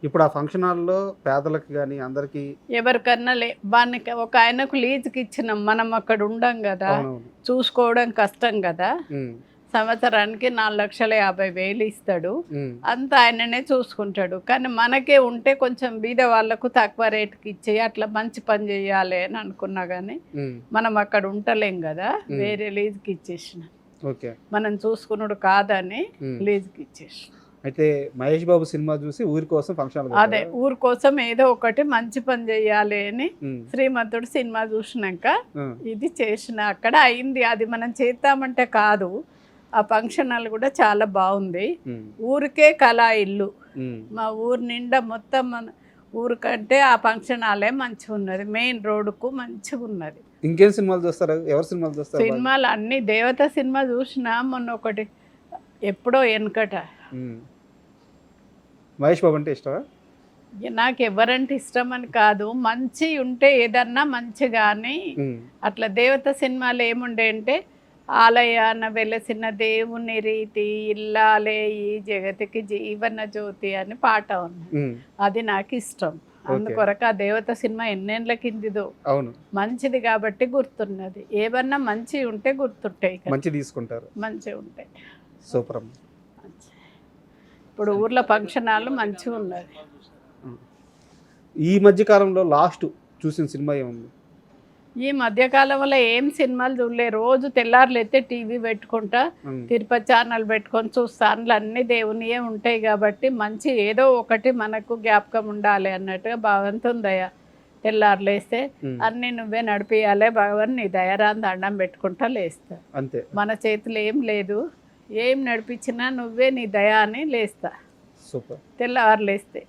ఇప్పుడు ఆ ఫంక్షన్ హాల్లో పేదలకు కానీ అందరికి ఎవరికన్నా వానికి ఒక ఆయనకు లీజుకి ఇచ్చినాం. మనం అక్కడ ఉండం కదా, చూసుకోవడం కష్టం కదా. సంవత్సరానికి 4,50,000 ఇస్తాడు, అంత ఆయననే చూసుకుంటాడు. కానీ మనకే ఉంటే కొంచెం బీద వాళ్ళకు తక్కువ రేటుకి ఇచ్చి అట్లా మంచి పని చేయాలి అని అనుకున్నా. కానీ మనం అక్కడ ఉంటలేం కదా, వేరే లీజుకి ఇచ్చేసిన. మనం చూసుకున్నాడు కాదని లీజుకి ఇచ్చేసిన. అయితే మహేష్ బాబు సినిమా చూసి ఊరి కోసం ఫంక్షన్, అదే ఊరి కోసం ఏదో ఒకటి మంచి పని చెయ్యాలి అని శ్రీమంతుడు సినిమా చూసినాక ఇది చేసిన. అక్కడ అయింది. అది మనం చేద్దామంటే కాదు. ఆ ఫంక్షన్ హాల్ కూడా చాలా బాగుంది. ఊరికే కళా ఇల్లు, మా ఊరు నిండా మొత్తం మన ఊరికంటే ఆ ఫంక్షన్ హాలే మంచిగా ఉన్నది. మెయిన్ రోడ్డుకు మంచిగా ఉన్నది. ఇంకేం సినిమాలు చూస్తారు? ఎవరు సినిమాలు చూస్తారు? సినిమాలు అన్ని దేవత సినిమా చూసినా. మొన్న ఒకటి ఎప్పుడో వెనకట. మహేష్ బాబు అంటే ఇష్టమా? ఇక నాకు ఎవరంటే ఇష్టం అని కాదు, మంచి ఉంటే ఏదన్నా మంచిగాని. అట్లా దేవత సినిమాలు ఏముండే అంటే ఆలయాన వెలసిన దేవుని రీతి ఇల్లాలే ఈ జగతికి జీవన జ్యోతి అని పాట ఉంది. అది నాకు ఇష్టం. అందుకొరకు ఆ దేవత సినిమా ఎన్నేళ్ళ కిందిదో. అవును, మంచిది కాబట్టి గుర్తున్నది. ఏమన్నా మంచి ఉంటే గుర్తుంటాయి, మంచి తీసుకుంటారు, మంచి ఉంటాయి. సూపర్ అమ్మ. ఇప్పుడు ఊర్లో ఫంక్షన్ హాల్ మంచిగా ఉన్నది. ఈ మధ్య కాలంలో లాస్ట్ చూసిన సినిమా ఏముంది? ఈ మధ్యకాలంలో ఏం సినిమాలు చూడలే. రోజు తెల్లారులు అయితే టీవీ పెట్టుకుంటా, తిరుపతి ఛానల్ పెట్టుకొని చూస్తా. అందులో అన్ని దేవునియే ఉంటాయి కాబట్టి మంచి ఏదో ఒకటి మనకు జ్ఞాపకం ఉండాలి అన్నట్టుగా భగవంతుని దయ. తెల్లారులు వేస్తే అన్నీ నువ్వే నడిపియాలి భగవాన్, నీ దయరాని దండం పెట్టుకుంటా లేస్తా. అంతే, మన చేతిలో ఏం లేదు, ఏం నడిపించినా నువ్వే నీ దయా అని లేస్తా. సూపర్. తెల్లారులు వేస్తే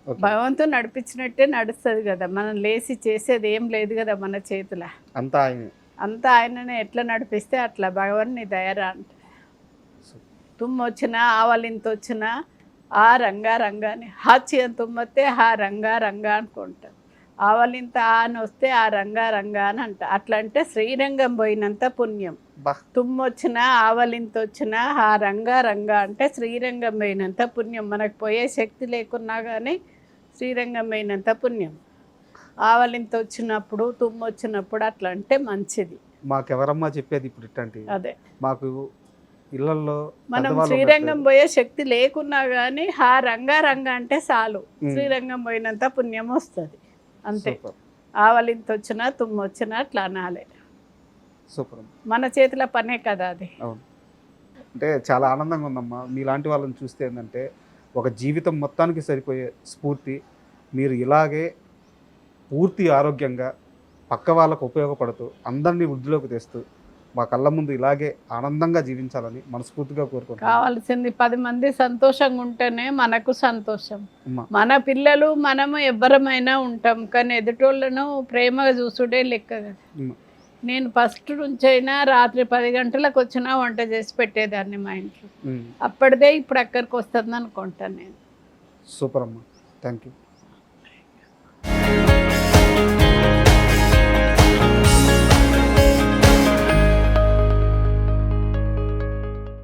భగవంతుడు నడిపించినట్టే నడుస్తుంది కదా. మనం లేచి చేసేది ఏం లేదు కదా మన చేతుల. అంతా ఆయననే ఎట్లా నడిపిస్తే అట్లా భగవాన్ నీ దయరా అంట. తుమ్మ వచ్చినా ఆవలింత వచ్చినా ఆ రంగా రంగాని హాచ్యం తుమ్మతే హా రంగా రంగా అనుకుంటాం. ఆవలింత అని వస్తే ఆ రంగా రంగా అని అంట. అట్లా అంటే శ్రీరంగం పోయినంత పుణ్యం. తుమ్మ వచ్చినా ఆవలింత వచ్చినా ఆ రంగా రంగా అంటే శ్రీరంగం పోయినంత పుణ్యం. మనకు పోయే శక్తి లేకున్నా కానీ శ్రీరంగం పోయినంత పుణ్యం. ఆవలింత వచ్చినప్పుడు తుమ్ము వచ్చినప్పుడు అట్లా అంటే మంచిది. మాకెవరమ్మా చెప్పేది ఇప్పుడు ఇట్లాంటి? అదే మాకు ఇళ్ళల్లో మనం శ్రీరంగం పోయే శక్తి లేకున్నా కానీ ఆ రంగా రంగా అంటే చాలు, శ్రీరంగం పోయినంత పుణ్యం వస్తుంది అంతే. ఆవలింత వచ్చినా తుమ్ము వచ్చినా అట్లా అనాలి. సూపర్. మన చేతిలో పనే కదా అది. అవును, అంటే చాలా ఆనందంగా ఉందమ్మా మీలాంటి వాళ్ళని చూస్తే. ఏంటంటే ఒక జీవితం మొత్తానికి సరిపోయే స్ఫూర్తి. మీరు ఇలాగే పూర్తి ఆరోగ్యంగా పక్క వాళ్ళకు ఉపయోగపడుతూ అందరినీ వృద్ధిలోకి తెస్తూ మా కళ్ళ ముందు ఇలాగే ఆనందంగా జీవించాలని మనస్ఫూర్తిగా కోరుకుంటున్నాను. కావాల్సింది 10 మంది సంతోషంగా ఉంటేనే మనకు సంతోషం. మన పిల్లలు మనము ఎవ్వరమైనా ఉంటాం, కానీ ఎదుటోళ్ళను ప్రేమగా చూసుడే లెక్క కదా. నేను ఫస్ట్ నుంచి అయినా రాత్రి 10 గంటలకు వచ్చినా వంట చేసి పెట్టేదాన్ని మా ఇంట్లో. అప్పటిదే ఇప్పుడు అక్కడికి వస్తుంది అనుకుంటాను నేను. సూపర్ అమ్మా, థ్యాంక్ యూ.